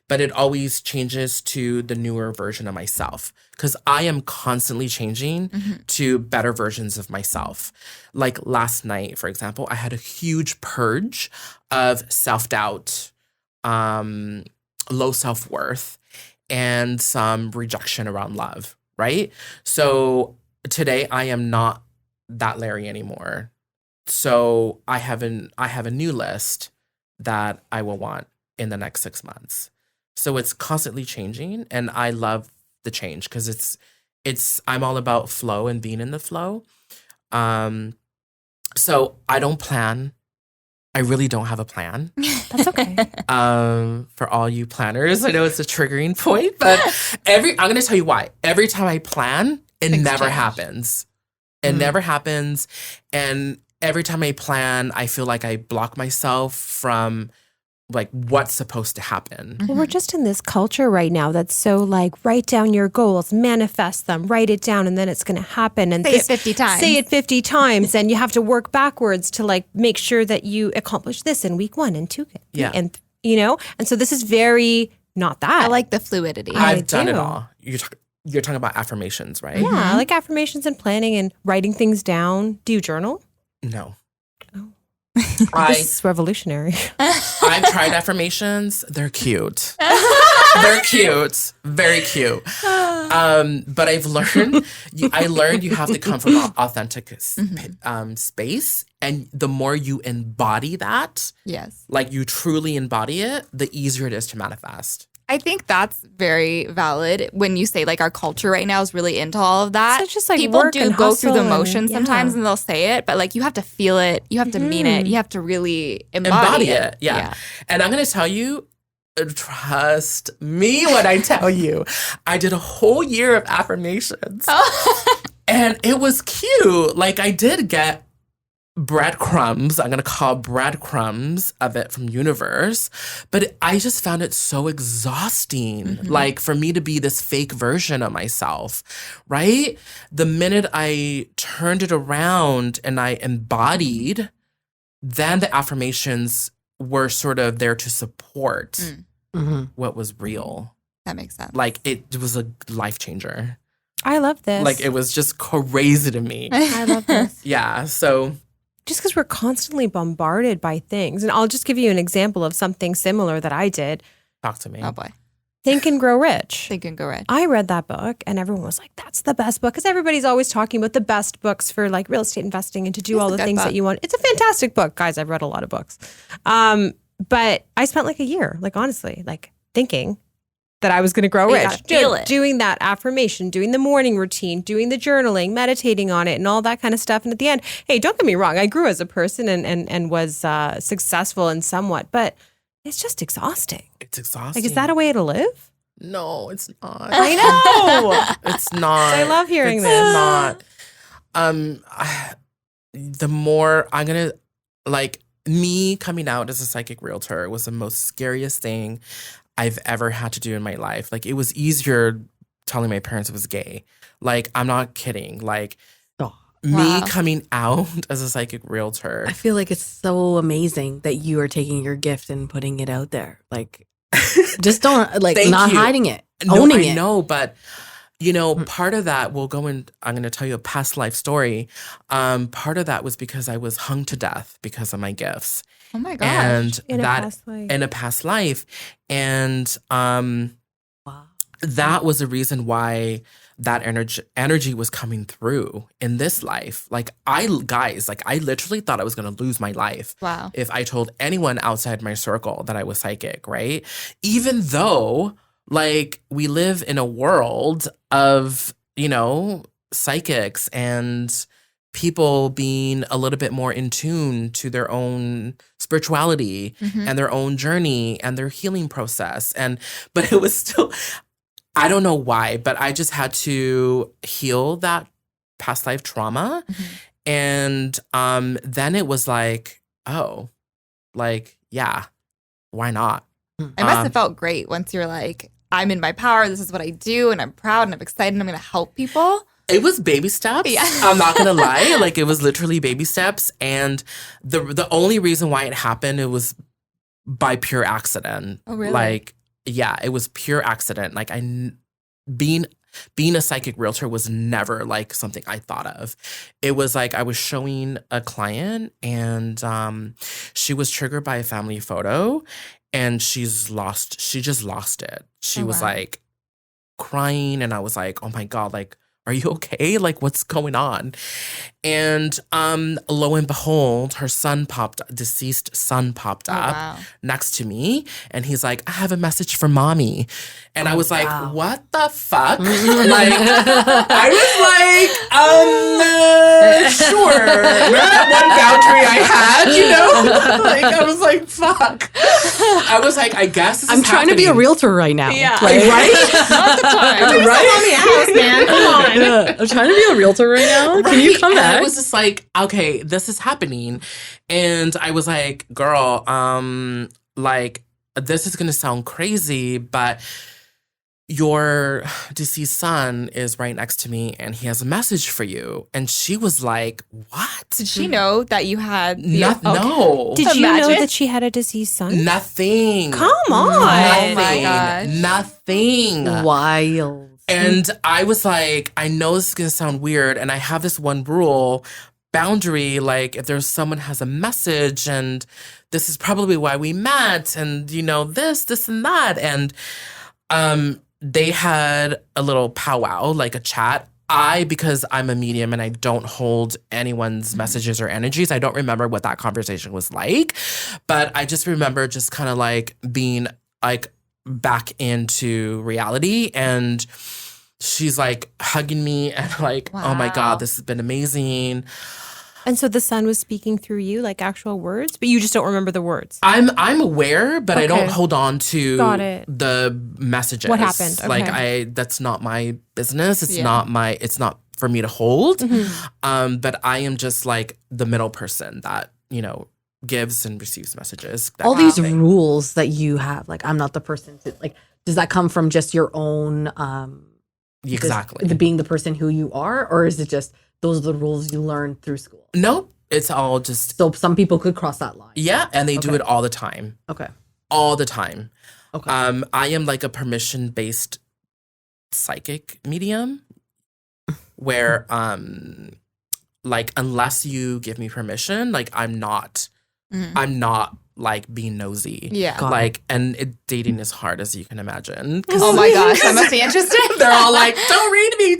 Speaker 3: but it always changes to the newer version of myself because I am constantly changing to better versions of myself. Like last night, for example, I had a huge purge of self-doubt, low self-worth, and some rejection around love, right? So today I am not that Larry anymore. So I have a new list that I will want in the next 6 months. So it's constantly changing, and I love the change because I'm all about flow and being in the flow. So I don't plan. I really don't have a plan.
Speaker 1: That's okay.
Speaker 3: For all you planners, I know it's a triggering point, but I'm going to tell you why. Every time I plan, it never happens. It never happens, and every time I plan, I feel like I block myself from like what's supposed to happen.
Speaker 1: Well, we're just in this culture right now that's so like, write down your goals, manifest them, write it down, and then it's going to happen. And
Speaker 2: Say it 50 times.
Speaker 1: Say it 50 times, and you have to work backwards to like make sure that you accomplish this in week 1 and 2.
Speaker 3: Yeah.
Speaker 1: And, and so this is very not that.
Speaker 2: I like the fluidity.
Speaker 3: I've done
Speaker 1: do.
Speaker 3: it all. You're talking about affirmations, right?
Speaker 1: Yeah, like affirmations and planning and writing things down. Do you journal?
Speaker 3: No.
Speaker 1: This is revolutionary.
Speaker 3: I've tried affirmations. They're cute. They're cute. Very cute. But I learned you have to come from an authentic space. And the more you embody that,
Speaker 2: Yes.
Speaker 3: like you truly embody it, the easier it is to manifest.
Speaker 2: I think that's very valid when you say like our culture right now is really into all of that.
Speaker 1: So it's just like
Speaker 2: people
Speaker 1: work
Speaker 2: do
Speaker 1: and
Speaker 2: go through the
Speaker 1: hustle and-
Speaker 2: motions sometimes and they'll say it, but like you have to feel it, you have to mean it, you have to really embody it.
Speaker 3: Yeah. And I'm going to tell you, trust me when I tell you, I did a whole year of affirmations. And it was cute. Like I did get breadcrumbs, I'm going to call breadcrumbs of it from universe, but I just found it so exhausting. Like for me to be this fake version of myself, right? The minute I turned it around and I embodied, then the affirmations were sort of there to support what was real.
Speaker 2: That makes sense.
Speaker 3: Like it was a life changer.
Speaker 1: I love this.
Speaker 3: Like it was just crazy to me.
Speaker 1: I love this.
Speaker 3: Yeah. So
Speaker 1: Just because we're constantly bombarded by things. And I'll just give you an example of something similar that I did.
Speaker 3: talk to me.
Speaker 2: Oh boy.
Speaker 1: Think and Grow Rich.
Speaker 2: Think and Go Rich.
Speaker 1: I read that book and everyone was like, that's the best book. Because everybody's always talking about the best books for like real estate investing and to do
Speaker 2: It's
Speaker 1: all
Speaker 2: a
Speaker 1: the
Speaker 2: good
Speaker 1: things
Speaker 2: book.
Speaker 1: that you want. It's a fantastic book. Guys, I've read a lot of books. But I spent like a year, like honestly, like thinking that I was going to grow
Speaker 2: You
Speaker 1: rich.
Speaker 2: gotta feel it.
Speaker 1: Doing that affirmation, doing the morning routine, doing the journaling, meditating on it and all that kind of stuff. And at the end, hey, don't get me wrong. I grew as a person and was successful in somewhat, but it's just exhausting.
Speaker 3: It's exhausting.
Speaker 1: Like, is that a way to live?
Speaker 3: No, it's not.
Speaker 1: I know.
Speaker 3: It's not.
Speaker 1: I love hearing
Speaker 3: it's
Speaker 1: this.
Speaker 3: Not. The more I'm gonna like me coming out as a psychic realtor was the most scariest thing I've ever had to do in my life. Like, it was easier telling my parents it was gay. Like, I'm not kidding. Like, me
Speaker 2: Wow.
Speaker 3: coming out as a psychic realtor.
Speaker 4: I feel like it's so amazing that you are taking your gift and putting it out there. Like, just don't, like,
Speaker 3: Thank
Speaker 4: not
Speaker 3: you.
Speaker 4: hiding it,
Speaker 3: No,
Speaker 4: owning
Speaker 3: I
Speaker 4: it.
Speaker 3: know, but you know, part of that will go in. I'm going to tell you a past life story. Part of that was because I was hung to death because of my gifts,
Speaker 2: Oh my gosh.
Speaker 3: and
Speaker 1: In a
Speaker 3: that
Speaker 1: past life.
Speaker 3: in a past life, and
Speaker 4: Wow.
Speaker 3: that was the reason why that energy was coming through in this life. Like, I literally thought I was going to lose my life
Speaker 2: Wow.
Speaker 3: if I told anyone outside my circle that I was psychic, right? Even though, like, we live in a world of, you know, psychics and people being a little bit more in tune to their own spirituality and their own journey and their healing process. But it was still, I don't know why, but I just had to heal that past life trauma. And then it was like, oh, like, yeah, why not?
Speaker 2: It must have felt great once you're like, I'm in my power. This is what I do. And I'm proud and I'm excited and I'm going to help people.
Speaker 3: It was baby steps.
Speaker 2: Yeah.
Speaker 3: I'm not gonna lie. Like, it was literally baby steps. And the only reason why it happened, it was by pure accident.
Speaker 2: Oh, really?
Speaker 3: Like, yeah, it was pure accident. Like, being a psychic realtor was never like something I thought of. It was like I was showing a client and she was triggered by a family photo and she just lost it. She was
Speaker 2: wow.
Speaker 3: like crying and I was like, oh my God, like, are you okay? Like, what's going on? And lo and behold, her deceased son popped up
Speaker 2: wow.
Speaker 3: next to me. And he's like, I have a message for mommy. And I was like, what the fuck? Like, I was like, sure. Remember that one boundary I had, you know? Like, I was like, fuck. I was like, I guess this
Speaker 4: I'm
Speaker 3: is
Speaker 4: trying to be a
Speaker 3: happening.
Speaker 4: realtor right now.
Speaker 1: Yeah.
Speaker 4: Right?
Speaker 2: Not the time.
Speaker 1: house, man. Come on.
Speaker 4: Yeah. I'm trying to be a realtor right now. Can you
Speaker 3: Right?
Speaker 4: come
Speaker 3: And
Speaker 4: back?
Speaker 3: I was just like, okay, this is happening. And I was like, girl, like, this is gonna sound crazy, but your deceased son is right next to me and he has a message for you. And she was like, what?
Speaker 2: Did she know that you had
Speaker 3: No.
Speaker 1: Did you know
Speaker 2: Imagine.
Speaker 1: that she had a deceased son?
Speaker 3: Nothing.
Speaker 1: Come on.
Speaker 2: Oh my
Speaker 3: Nothing.
Speaker 2: gosh.
Speaker 3: Nothing.
Speaker 4: Wild.
Speaker 3: And I was like, I know this is going to sound weird. And I have this one boundary, like if there's someone has a message and this is probably why we met and, you know, this and that. And they had a little powwow, like a chat. Because I'm a medium and I don't hold anyone's messages or energies, I don't remember what that conversation was like. But I just remember just kind of like being like back into reality. And she's like hugging me and like, oh my
Speaker 2: Wow.
Speaker 3: God, this has been amazing.
Speaker 1: And so the son was speaking through you, like actual words, but you just don't remember the words.
Speaker 3: I'm aware, but I don't
Speaker 1: Okay.
Speaker 3: hold on to
Speaker 1: Got it.
Speaker 3: the messages.
Speaker 1: What happened?
Speaker 3: Like
Speaker 1: Okay.
Speaker 3: that's not my business. It's
Speaker 2: Yeah.
Speaker 3: not for me to hold.
Speaker 1: Mm-hmm.
Speaker 3: But I am just like the middle person that, you know, gives and receives messages. that
Speaker 4: All
Speaker 3: kind of
Speaker 4: these
Speaker 3: thing.
Speaker 4: rules that you have, like, I'm not the person to, like, does that come from just your own,
Speaker 3: Exactly.
Speaker 4: just being the person who you are? Or is it just, those are the rules you learned through school?
Speaker 3: Nope. It's all just,
Speaker 4: So some people could cross that line.
Speaker 3: yeah. And they do
Speaker 4: Okay.
Speaker 3: it all the time.
Speaker 4: Okay.
Speaker 3: All the time.
Speaker 4: Okay.
Speaker 3: I am like a permission-based psychic medium where like unless you give me permission, like I'm not like being nosy.
Speaker 2: Yeah.
Speaker 4: Got it.
Speaker 3: Like, and dating is hard as you can imagine. 'Cause
Speaker 2: Oh my gosh, that must be interesting.
Speaker 3: they're all like, don't read me.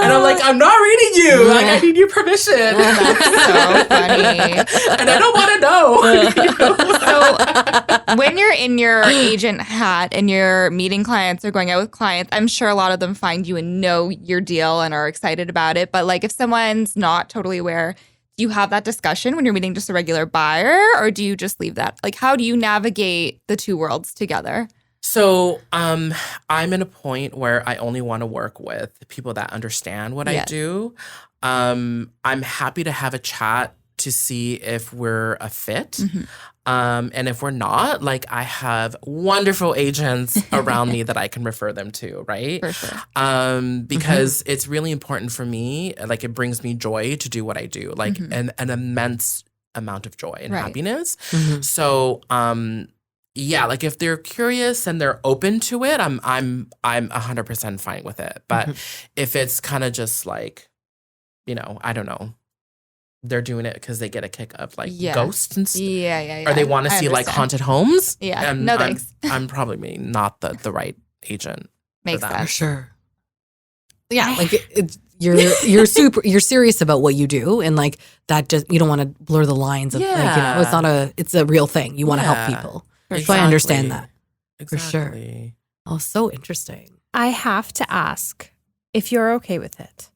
Speaker 3: And I'm like, I'm not reading you. Like, I need your permission.
Speaker 2: That's so funny.
Speaker 3: And I don't want to know.
Speaker 2: So when you're in your agent hat and you're meeting clients or going out with clients, I'm sure a lot of them find you and know your deal and are excited about it. But like if someone's not totally aware, do you have that discussion when you're meeting just a regular buyer or do you just leave that? Like how do you navigate the two worlds together?
Speaker 3: So I'm in a point where I only want to work with people that understand what I
Speaker 2: Yes.
Speaker 3: do. I'm happy to have a chat to see if we're a fit. And if we're not, like I have wonderful agents around me that I can refer them to, right?
Speaker 2: For sure.
Speaker 3: Because it's really important for me. Like it brings me joy to do what I do, like an immense amount of joy and happiness. So, yeah, like if they're curious and they're open to it, I'm 100% fine with it. But if it's kind of just like, you know, I don't know. They're doing it because they get a kick of like ghosts and stuff.
Speaker 2: Yeah.
Speaker 3: Or they want to see like haunted homes.
Speaker 2: Yeah.
Speaker 3: And
Speaker 2: No thanks.
Speaker 3: I'm probably not the right agent.
Speaker 2: Makes
Speaker 3: for that.
Speaker 2: sense.
Speaker 4: For sure. Yeah, like you're serious about what you do, and like that just you don't want to blur the lines of like, it's a real thing. You want to help people. So I understand that. For sure. Oh, so interesting.
Speaker 1: I have to ask if you're okay with it.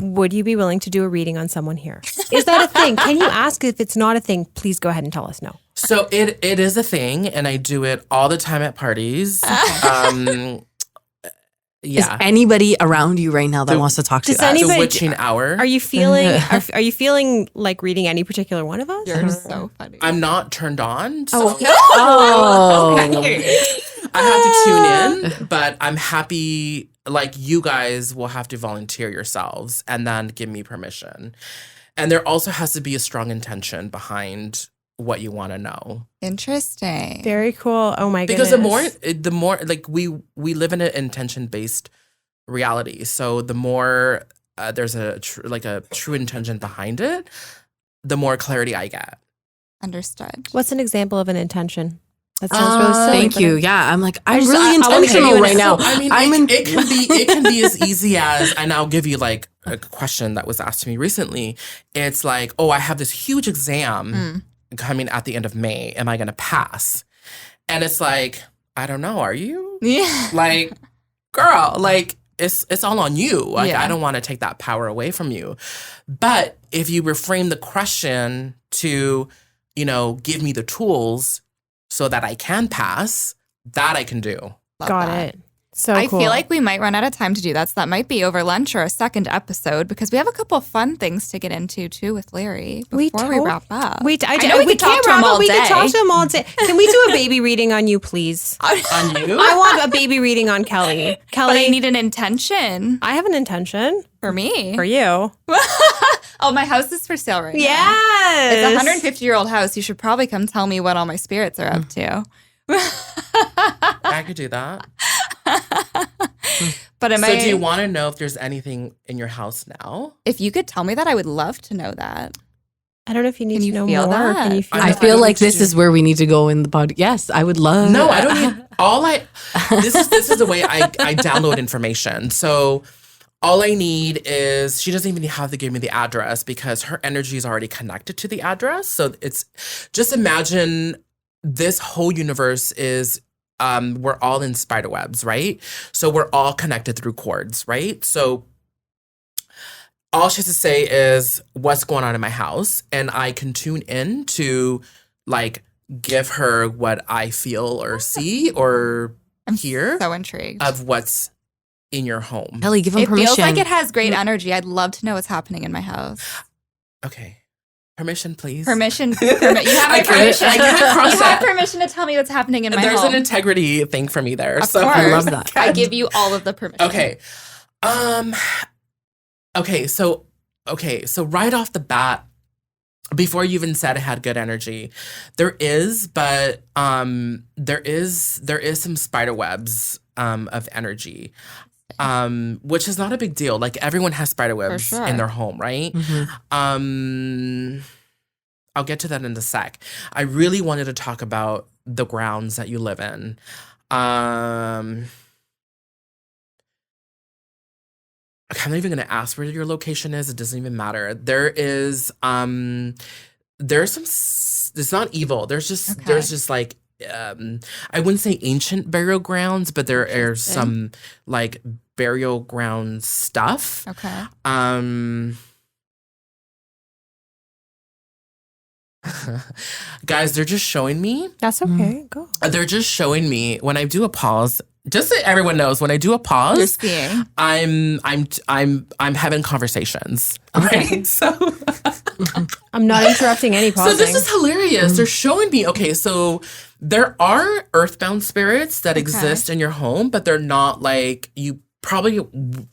Speaker 1: Would you be willing to do a reading on someone here? Is that a thing? Can you ask? If it's not a thing, please go ahead and tell us no.
Speaker 3: So it is a thing, and I do it all the time at parties.
Speaker 4: Is anybody around you right now that wants to talk to you?
Speaker 3: The witching hour.
Speaker 1: Are you feeling? Are you feeling like reading any particular one of us?
Speaker 2: You're so funny.
Speaker 3: I'm not turned on. So
Speaker 2: Okay.
Speaker 3: I have to tune in, but I'm happy. Like you guys will have to volunteer yourselves and then give me permission. And there also has to be a strong intention behind what you want to know.
Speaker 2: Interesting.
Speaker 1: Very cool. Oh my
Speaker 3: goodness.
Speaker 1: goodness.
Speaker 3: Because the more like we live in an intention-based reality. So the more there's a true intention behind it, the more clarity I get.
Speaker 2: Understood.
Speaker 1: What's an example of an intention? That sounds really silly.
Speaker 4: Thank you. Yeah, I'm like I'm
Speaker 1: just-
Speaker 4: really
Speaker 1: I wanna give
Speaker 4: intentional
Speaker 1: you
Speaker 4: right now.
Speaker 3: So, I mean, it can be as easy as, and I'll give you like a question that was asked to me recently. It's like, oh, I have this huge exam coming at the end of May. Am I going to pass? And it's like, I don't know. Are you?
Speaker 2: Yeah.
Speaker 3: Like, girl, like it's all on you. Like,
Speaker 2: Yeah.
Speaker 3: I don't want to take that power away from you. But if you reframe the question to, you know, give me the tools so that I can pass, that I can do.
Speaker 2: Love
Speaker 1: Got
Speaker 2: that.
Speaker 1: it. So
Speaker 2: I
Speaker 1: cool.
Speaker 2: feel like we might run out of time to do that. So that might be over lunch or a second episode because we have a couple of fun things to get into too with Larry before we wrap up.
Speaker 1: I
Speaker 2: know we
Speaker 1: we
Speaker 2: could talk
Speaker 1: can't
Speaker 2: to him
Speaker 1: wrap
Speaker 2: all
Speaker 1: up. We can
Speaker 2: day.
Speaker 1: talk to him all day. Can we do a baby reading on you, please?
Speaker 3: On you?
Speaker 1: I want a baby reading on Kelly. Kelly,
Speaker 2: But I need an intention
Speaker 1: I have an intention
Speaker 2: for me.
Speaker 1: for you.
Speaker 2: Oh, my house is for sale right now.
Speaker 1: Yes.
Speaker 2: It's a 150-year-old house. You should probably come tell me what all my spirits are up to.
Speaker 3: I could do that.
Speaker 2: But
Speaker 3: So do you want to know if there's anything in your house now?
Speaker 2: if you could tell me that, I would love to know that.
Speaker 1: I don't know if you need
Speaker 2: Can
Speaker 1: to
Speaker 2: you
Speaker 1: know
Speaker 2: feel
Speaker 1: more.
Speaker 2: that?
Speaker 1: Can you feel
Speaker 3: I
Speaker 4: I
Speaker 1: that?
Speaker 4: feel
Speaker 3: don't
Speaker 4: like
Speaker 3: need
Speaker 4: this
Speaker 3: to
Speaker 4: is where we need to go in the pod. Yes, I would love.
Speaker 3: No, I don't need this is the way I download information. So all I need is she doesn't even have to give me the address because her energy is already connected to the address. So it's just imagine this whole universe is we're all in spider webs, right? So we're all connected through cords, right? So all she has to say is what's going on in my house, and I can tune in to like give her what I feel or see or hear
Speaker 2: So intrigued.
Speaker 3: of what's in your home.
Speaker 4: Kelly, give him
Speaker 2: It
Speaker 4: permission.
Speaker 2: feels like it has great energy. I'd love to know what's happening in my house.
Speaker 3: Okay. Permission, please.
Speaker 2: Permission. You have my
Speaker 3: I can't-
Speaker 2: permission.
Speaker 3: I can't cross
Speaker 2: You
Speaker 3: that.
Speaker 2: have permission to tell me what's happening in my
Speaker 3: There's
Speaker 2: home.
Speaker 3: an integrity thing for me there.
Speaker 2: Of
Speaker 3: so
Speaker 2: course.
Speaker 4: I love that.
Speaker 2: I give you all of the permission.
Speaker 3: Okay. So right off the bat, before you even said it had good energy, there is some spider webs of energy. Which is not a big deal. Like everyone has spider webs
Speaker 2: sure.
Speaker 3: in their home, right?
Speaker 4: Mhm.
Speaker 3: I'll get to that in a sec. I really wanted to talk about the grounds that you live in. I'm not even going to ask where your location is. It doesn't even matter. There's some. It's not evil. There's just like I wouldn't say ancient burial grounds, but there are some like burial ground stuff.
Speaker 2: Okay.
Speaker 3: Guys, they're just showing me.
Speaker 1: That's okay. Go.
Speaker 3: They're just showing me when I do a pause just so everyone knows, when I do a
Speaker 2: You're
Speaker 3: pause,
Speaker 2: seeing.
Speaker 3: I'm having conversations. Right? So
Speaker 1: I'm not interrupting any pausing.
Speaker 3: So this is hilarious. They're showing me, okay, so there are earthbound spirits that exist in your home, but they're not like, you probably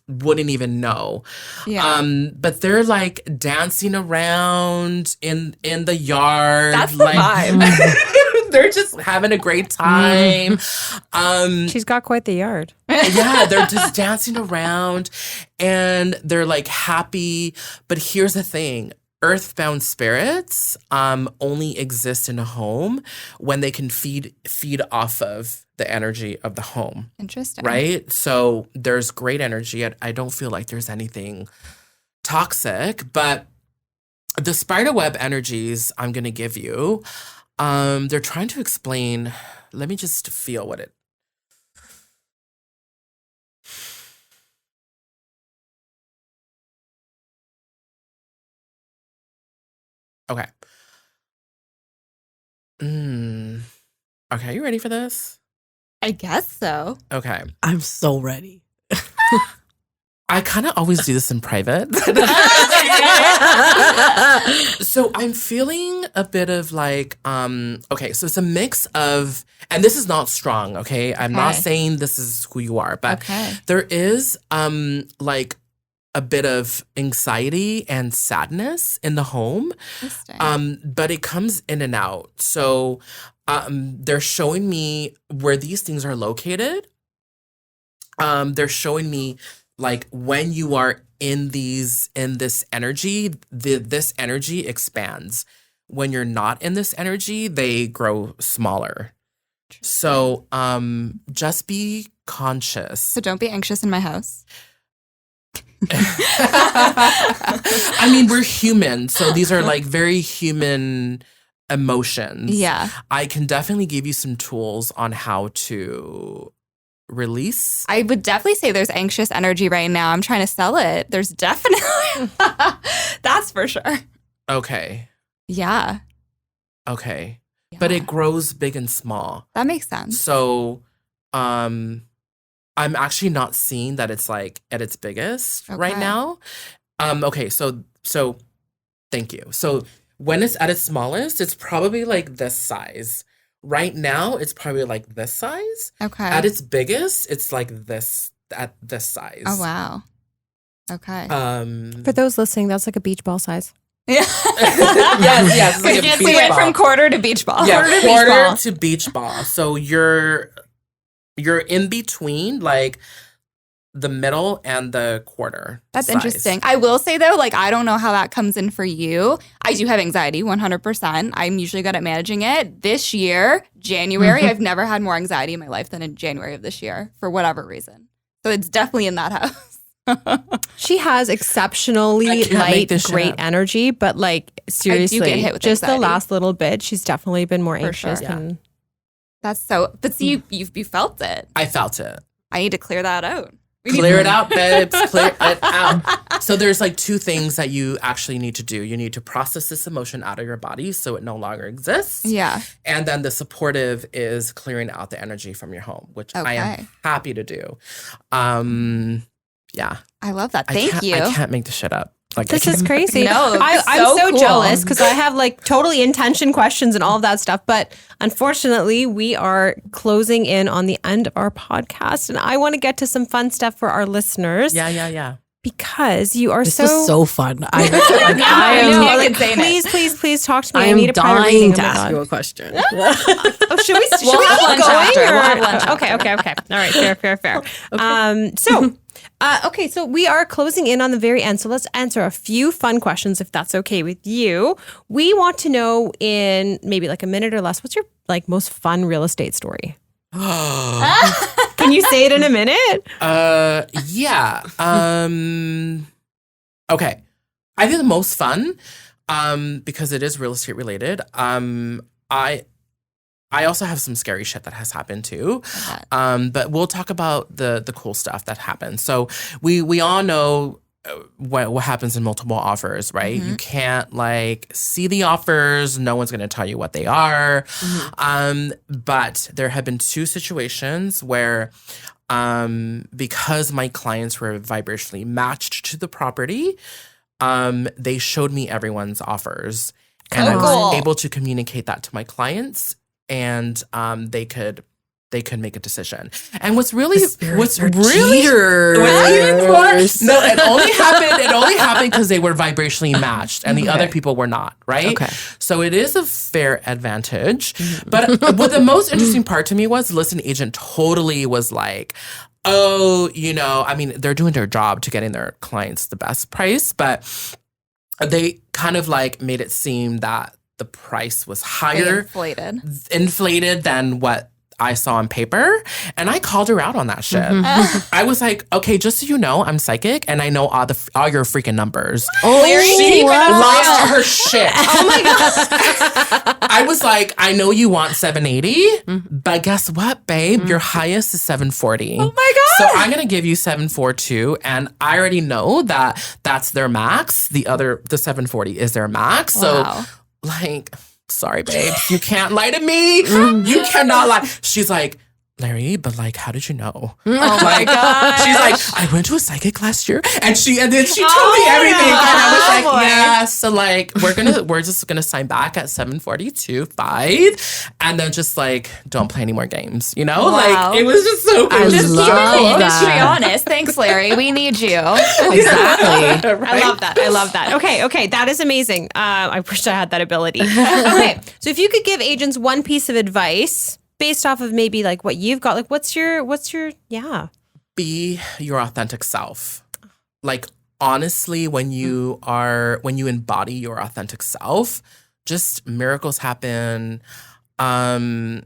Speaker 3: wouldn't even know.
Speaker 2: Yeah.
Speaker 3: But they're like dancing around in the yard.
Speaker 2: That's the
Speaker 3: like,
Speaker 2: vibe.
Speaker 3: They're just having a great time.
Speaker 1: She's got quite the yard.
Speaker 3: Yeah, they're just dancing around and they're like happy. But here's the thing. Earthbound spirits only exist in a home when they can feed off of the energy of the home.
Speaker 2: Interesting.
Speaker 3: Right? So there's great energy. I don't feel like there's anything toxic, but the spiderweb energies I'm going to give you, they're trying to explain. Let me just feel what it. Okay. Okay, you ready for this?
Speaker 2: I guess so.
Speaker 3: Okay.
Speaker 4: I'm so ready.
Speaker 3: I kind of always do this in private. So I'm feeling a bit of like, okay, so it's a mix of, and this is not strong, okay? I'm not saying this is who you are, but there is like a bit of anxiety and sadness in the home. But it comes in and out. So they're showing me where these things are located. They're showing me like when you are in this energy, this energy expands. When you're not in this energy, they grow smaller. So just be conscious.
Speaker 2: So don't be anxious in my house.
Speaker 3: I mean, we're human, so these are like very human emotions.
Speaker 2: Yeah.
Speaker 3: I can definitely give you some tools on how to release.
Speaker 2: I would definitely say there's anxious energy right now. I'm trying to sell it. There's definitely. That's for sure.
Speaker 3: Okay.
Speaker 2: Yeah.
Speaker 3: Okay. Yeah. But it grows big and small.
Speaker 2: That makes sense.
Speaker 3: So, I'm actually not seeing that it's like at its biggest right now. Okay, so thank you. So when it's at its smallest, it's probably like this size. Right now, it's probably like this size.
Speaker 2: Okay.
Speaker 3: At its biggest, it's like this at this size.
Speaker 2: Oh wow. Okay.
Speaker 1: For those listening, that's like a beach ball size.
Speaker 2: Yeah.
Speaker 3: yes. It's like a beach
Speaker 2: we went
Speaker 3: ball.
Speaker 2: from quarter to beach ball.
Speaker 3: Yeah,
Speaker 1: quarter
Speaker 3: to beach ball. So you're in between like the middle and the quarter.
Speaker 2: That's
Speaker 3: size.
Speaker 2: interesting. I will say though, like I don't know how that comes in for you. I do have anxiety 100%. I'm usually good at managing it. This year, January, I've never had more anxiety in my life than in January of this year for whatever reason. So it's definitely in that house.
Speaker 1: She has exceptionally light, great energy, but like seriously,
Speaker 2: get hit with
Speaker 1: just
Speaker 2: anxiety.
Speaker 1: the last little bit, she's definitely been more anxious.
Speaker 2: sure.
Speaker 1: Than...
Speaker 2: That's so. But see, you felt it.
Speaker 3: I felt it.
Speaker 2: I need to clear that out.
Speaker 3: Clear it out, babes. Clear it out. So there's like two things that you actually need to do. You need to process this emotion out of your body so it no longer exists.
Speaker 2: Yeah.
Speaker 3: And then the supportive is clearing out the energy from your home, which I am happy to do. Yeah.
Speaker 2: I love that. Thank you.
Speaker 3: I can't make this shit up. Like,
Speaker 1: This is crazy.
Speaker 2: No,
Speaker 1: I'm so
Speaker 2: cool.
Speaker 1: jealous because I have like totally intention questions and all of that stuff. But unfortunately, we are closing in on the end of our podcast. And I want to get to some fun stuff for our listeners.
Speaker 3: Yeah.
Speaker 1: Because you are
Speaker 4: This was so fun. I
Speaker 1: Please talk to me.
Speaker 4: I
Speaker 1: I
Speaker 4: am
Speaker 1: need a private
Speaker 4: dying
Speaker 1: reading.
Speaker 4: to
Speaker 1: Oh my
Speaker 4: ask
Speaker 1: God.
Speaker 4: you a question.
Speaker 1: Oh, should we
Speaker 2: We'll have
Speaker 1: keep
Speaker 2: lunch
Speaker 1: going?
Speaker 2: after.
Speaker 1: Or?
Speaker 2: We'll have lunch after.
Speaker 1: Okay. All right, fair. So we are closing in on the very end. So let's answer a few fun questions if that's okay with you. We want to know in maybe like a minute or less, what's your like most fun real estate story? Can you say it in a minute?
Speaker 3: Yeah. Okay. I think the most fun, because it is real estate related. I also have some scary shit that has happened too. But we'll talk about the cool stuff that happened. So we all know what happens in multiple offers, right? You can't like see the offers. No one's going to tell you what they are. But there have been 2 situations where because my clients were vibrationally matched to the property, they showed me everyone's offers. And I was able to communicate that to my clients, and they could make a decision. And what's even more, no, it only happened because they were vibrationally matched and the other people were not, right?
Speaker 4: Okay.
Speaker 3: So it is a fair advantage. But what the most interesting part to me was the listing agent totally was like, oh, I mean, they're doing their job to getting their clients the best price, but they kind of like made it seem that the price was higher, inflated than what I saw on paper, and I called her out on that shit. I was like, okay, just so you know, I'm psychic and I know all your freaking numbers. She lost her shit. Oh my God. I was like, I know you want 780, but guess what, babe? Your highest is 740. Oh my God. So I'm going to give you 742, and I already know that that's their max. The 740 is their max.
Speaker 2: Wow.
Speaker 3: So like, sorry, babes, you can't lie to me. You cannot lie. She's like, Larry, but like, how did you know?
Speaker 2: Oh my God.
Speaker 3: She's like, I went to a psychic last year, and then she told me everything, and I was like, yeah. So like, we're just gonna sign back at 742.5, and then just like, don't play any more games,
Speaker 2: Wow.
Speaker 3: Like it was just so.
Speaker 2: Just keeping the industry
Speaker 4: that.
Speaker 2: honest. Thanks, Larry. We need you.
Speaker 4: Exactly.
Speaker 1: I love that. Okay. That is amazing. I wish I had that ability. Okay. So if you could give agents one piece of advice based off of maybe like what you've got, like what's your
Speaker 3: Be your authentic self. Like honestly, when you embody your authentic self, just miracles happen. I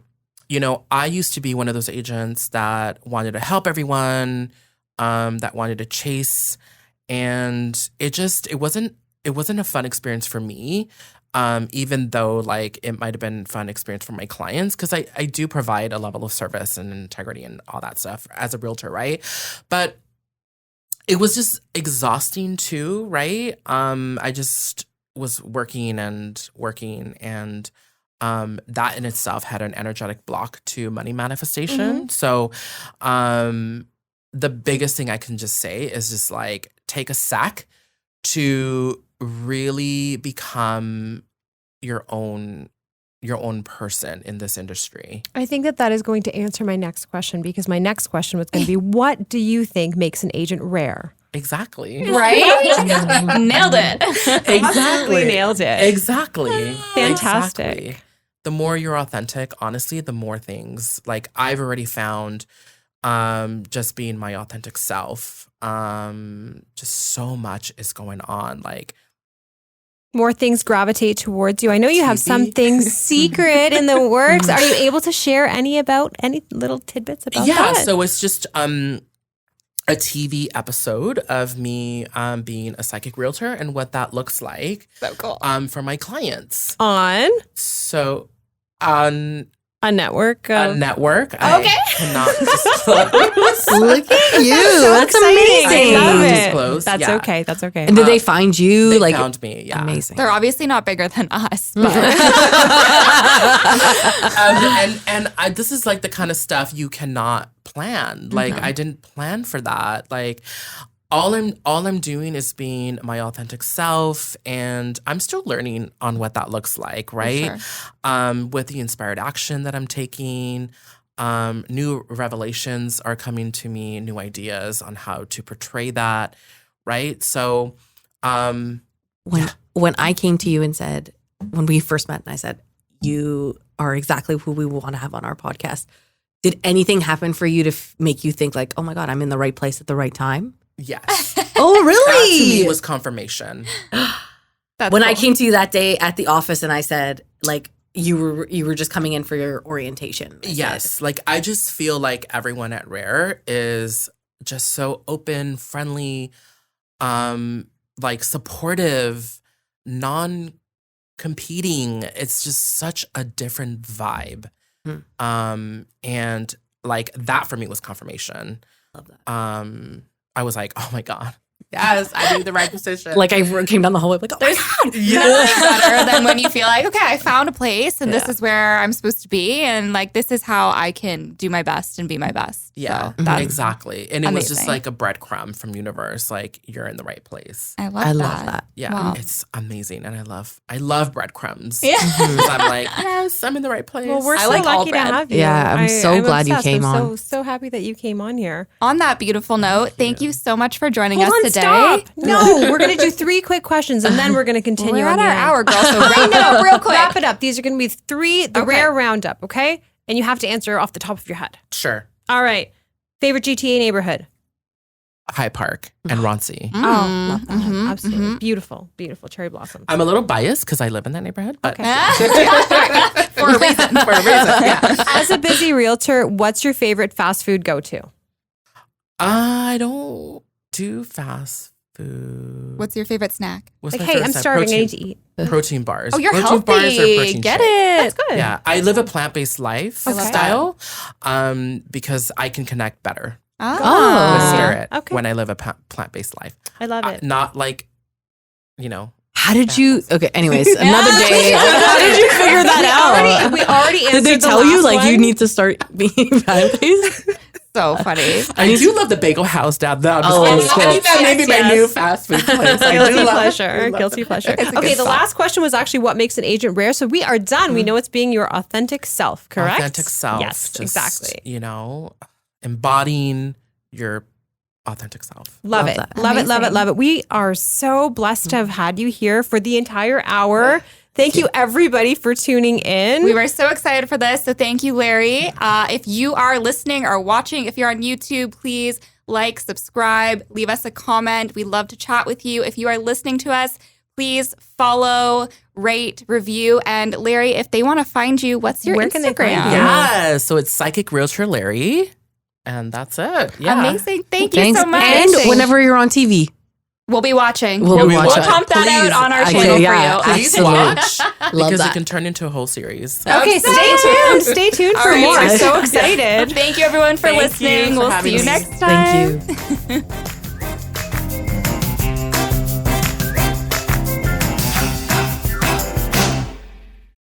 Speaker 3: used to be one of those agents that wanted to help everyone, that wanted to chase, and it wasn't a fun experience for me. Even though like it might have been a fun experience for my clients, because I do provide a level of service and integrity and all that stuff as a realtor, right? But it was just exhausting too, right? I just was working, and that in itself had an energetic block to money manifestation. So the biggest thing I can just say is just like take a sec to really become your own person in this industry.
Speaker 1: I think that is going to answer my next question, because my next question was going to be, what do you think makes an agent rare?
Speaker 3: Exactly.
Speaker 2: Right? Nailed it.
Speaker 1: Exactly. Nailed it.
Speaker 3: Exactly.
Speaker 1: Fantastic.
Speaker 3: Exactly. The more you're authentic, honestly, the more things like I've already found, just being my authentic self, just so much is going on. Like,
Speaker 1: more things gravitate towards you. I know you have something secret in the works. Are you able to share any little tidbits about that?
Speaker 3: Yeah, so it's just a TV episode of me being a psychic realtor and what that looks like.
Speaker 2: So cool.
Speaker 3: For my clients.
Speaker 1: On a network.
Speaker 3: A network.
Speaker 2: Okay.
Speaker 3: I cannot disclose.
Speaker 4: Look at you. That's
Speaker 1: exciting.
Speaker 4: amazing.
Speaker 1: I love it.
Speaker 3: Disclose,
Speaker 1: That's
Speaker 3: yeah.
Speaker 1: okay. That's okay.
Speaker 4: And did they find you?
Speaker 3: They found me, yeah.
Speaker 4: Amazing.
Speaker 2: They're obviously not bigger than us. But
Speaker 3: This is like the kind of stuff you cannot plan. Like I didn't plan for that. Like all I'm doing is being my authentic self, and I'm still learning on what that looks like, right?
Speaker 2: Sure.
Speaker 3: With the inspired action that I'm taking, new revelations are coming to me, new ideas on how to portray that, right? So,
Speaker 4: when I came to you and said, when we first met, and I said, you are exactly who we want to have on our podcast, did anything happen for you to make you think like, oh my God, I'm in the right place at the right time?
Speaker 3: yes.
Speaker 4: Oh, really?
Speaker 3: That to me was confirmation.
Speaker 2: That's
Speaker 4: When
Speaker 2: cool.
Speaker 4: I came to you that day at the office and I said, like, you were just coming in for your orientation.
Speaker 3: Yes. Like, I just feel like everyone at Rare is just so open, friendly, like supportive, non-competing. It's just such a different vibe. And like that for me was confirmation.
Speaker 4: Love that.
Speaker 3: I was like, oh my God, Yes, I need the right position.
Speaker 4: Like I came down the hallway like, oh my God.
Speaker 2: Nothing better than when you feel like, okay, I found a place and this is where I'm supposed to be. And like, this is how I can do my best and be my best.
Speaker 3: Yeah,
Speaker 2: So that's
Speaker 3: exactly. And it was just
Speaker 2: amazing.
Speaker 3: like a breadcrumb from universe. Like you're in the right place.
Speaker 2: I
Speaker 4: I love that.
Speaker 3: Yeah,
Speaker 2: Wow.
Speaker 3: it's amazing, and I love breadcrumbs.
Speaker 2: Yeah.
Speaker 3: 'Cause I'm like, yes, I'm in the right place.
Speaker 1: Well, we're
Speaker 2: I
Speaker 1: so
Speaker 2: like all
Speaker 1: lucky to
Speaker 2: bread.
Speaker 1: have you.
Speaker 4: Yeah, I'm so glad you
Speaker 1: obsessed.
Speaker 4: came
Speaker 1: I'm
Speaker 4: on.
Speaker 1: So happy that you came on here.
Speaker 2: On that beautiful note, thank you so much for joining
Speaker 1: Hold
Speaker 2: us
Speaker 1: on,
Speaker 2: today.
Speaker 1: stop. No, we're going to do 3 quick questions, and then we're going to continue
Speaker 2: We're
Speaker 1: on
Speaker 2: at
Speaker 1: the
Speaker 2: our
Speaker 1: end.
Speaker 2: hour, girl. So wrap it up real quick.
Speaker 1: Wrap it up. These are going to be 3, the
Speaker 2: Okay.
Speaker 1: rare roundup, okay? And you have to answer off the top of your head.
Speaker 3: Sure.
Speaker 1: All right. Favorite GTA neighborhood?
Speaker 3: Hyde Park and Ronci.
Speaker 1: Oh, love that.
Speaker 2: mhm,
Speaker 1: Absolutely. Beautiful, beautiful cherry blossom.
Speaker 3: I'm a little biased because I live in that neighborhood, but
Speaker 2: For a reason.
Speaker 3: for a reason, yeah.
Speaker 1: As a busy realtor, what's your favorite fast food go-to?
Speaker 3: I don't do fast food.
Speaker 2: What's your favorite snack?
Speaker 3: What's
Speaker 1: Like,
Speaker 3: my
Speaker 1: hey,
Speaker 3: favorite
Speaker 1: I'm
Speaker 3: snack?
Speaker 1: starving. I
Speaker 3: Protein,
Speaker 1: need to eat.
Speaker 3: protein bars.
Speaker 2: Oh, you're
Speaker 3: protein
Speaker 2: healthy.
Speaker 3: bars or protein
Speaker 2: Get
Speaker 3: shake.
Speaker 2: it.
Speaker 1: That's good.
Speaker 3: Yeah, I live a plant-based life
Speaker 1: I love
Speaker 3: style because I can connect better
Speaker 2: Oh.
Speaker 3: with
Speaker 1: Ah.
Speaker 3: spirit
Speaker 1: Okay.
Speaker 3: when I live a plant-based life.
Speaker 1: I love it.
Speaker 3: Not like, you know,
Speaker 4: How did you? Okay, anyways, another day.
Speaker 1: How
Speaker 4: How did you figure that out?
Speaker 1: We already answered
Speaker 4: Did they
Speaker 1: the
Speaker 4: tell you
Speaker 1: last
Speaker 4: like you
Speaker 1: one.
Speaker 4: need to start being plant-based?
Speaker 2: So funny.
Speaker 3: I do love the bagel house down there. I'm just
Speaker 4: Oh,
Speaker 3: kidding.
Speaker 4: it's
Speaker 3: I think that may be my
Speaker 1: yes.
Speaker 3: new fast food place. I do
Speaker 1: Guilty
Speaker 3: love-
Speaker 1: pleasure.
Speaker 3: love
Speaker 1: Guilty
Speaker 3: it.
Speaker 1: pleasure.
Speaker 2: It's a good
Speaker 1: Okay, the
Speaker 2: spot.
Speaker 1: last question was actually what makes an agent rare. So we are done. We know it's being your authentic self, correct?
Speaker 3: Authentic self.
Speaker 1: Yes,
Speaker 3: just,
Speaker 1: exactly.
Speaker 3: You know, embodying your authentic self.
Speaker 1: Love it.
Speaker 4: that.
Speaker 1: Love it, love it,
Speaker 2: Amazing.
Speaker 1: love it. We are so blessed to have had you here for the entire hour. Thank you, everybody, for tuning in.
Speaker 2: We were so excited for this. So thank you, Larry. If you are listening or watching, if you're on YouTube, please like, subscribe, leave us a comment. We love to chat with you. If you are listening to us, please follow, rate, review. And Larry, if they want to find you, what's your
Speaker 1: Where can they
Speaker 2: Instagram?
Speaker 1: find you?
Speaker 3: Yeah. So it's Psychic Realtor Larry. And that's it. Yeah.
Speaker 2: Amazing. Thank you
Speaker 4: Thanks.
Speaker 2: so much.
Speaker 4: And whenever you're on TV,
Speaker 2: we'll be watching.
Speaker 4: We'll
Speaker 3: be watching.
Speaker 2: pump that
Speaker 3: Please.
Speaker 2: out on our
Speaker 4: Okay,
Speaker 2: channel
Speaker 4: yeah.
Speaker 2: for you.
Speaker 3: Please
Speaker 4: Absolutely.
Speaker 3: watch
Speaker 4: Love
Speaker 3: because
Speaker 4: that.
Speaker 3: it can turn into a whole series.
Speaker 1: Okay, stay tuned. Stay tuned for
Speaker 2: All right.
Speaker 1: more. So excited.
Speaker 2: Thank you, everyone, for
Speaker 3: Thank you
Speaker 2: listening.
Speaker 3: for
Speaker 2: We'll
Speaker 3: having
Speaker 2: see you
Speaker 3: me.
Speaker 2: next time.
Speaker 4: thank you.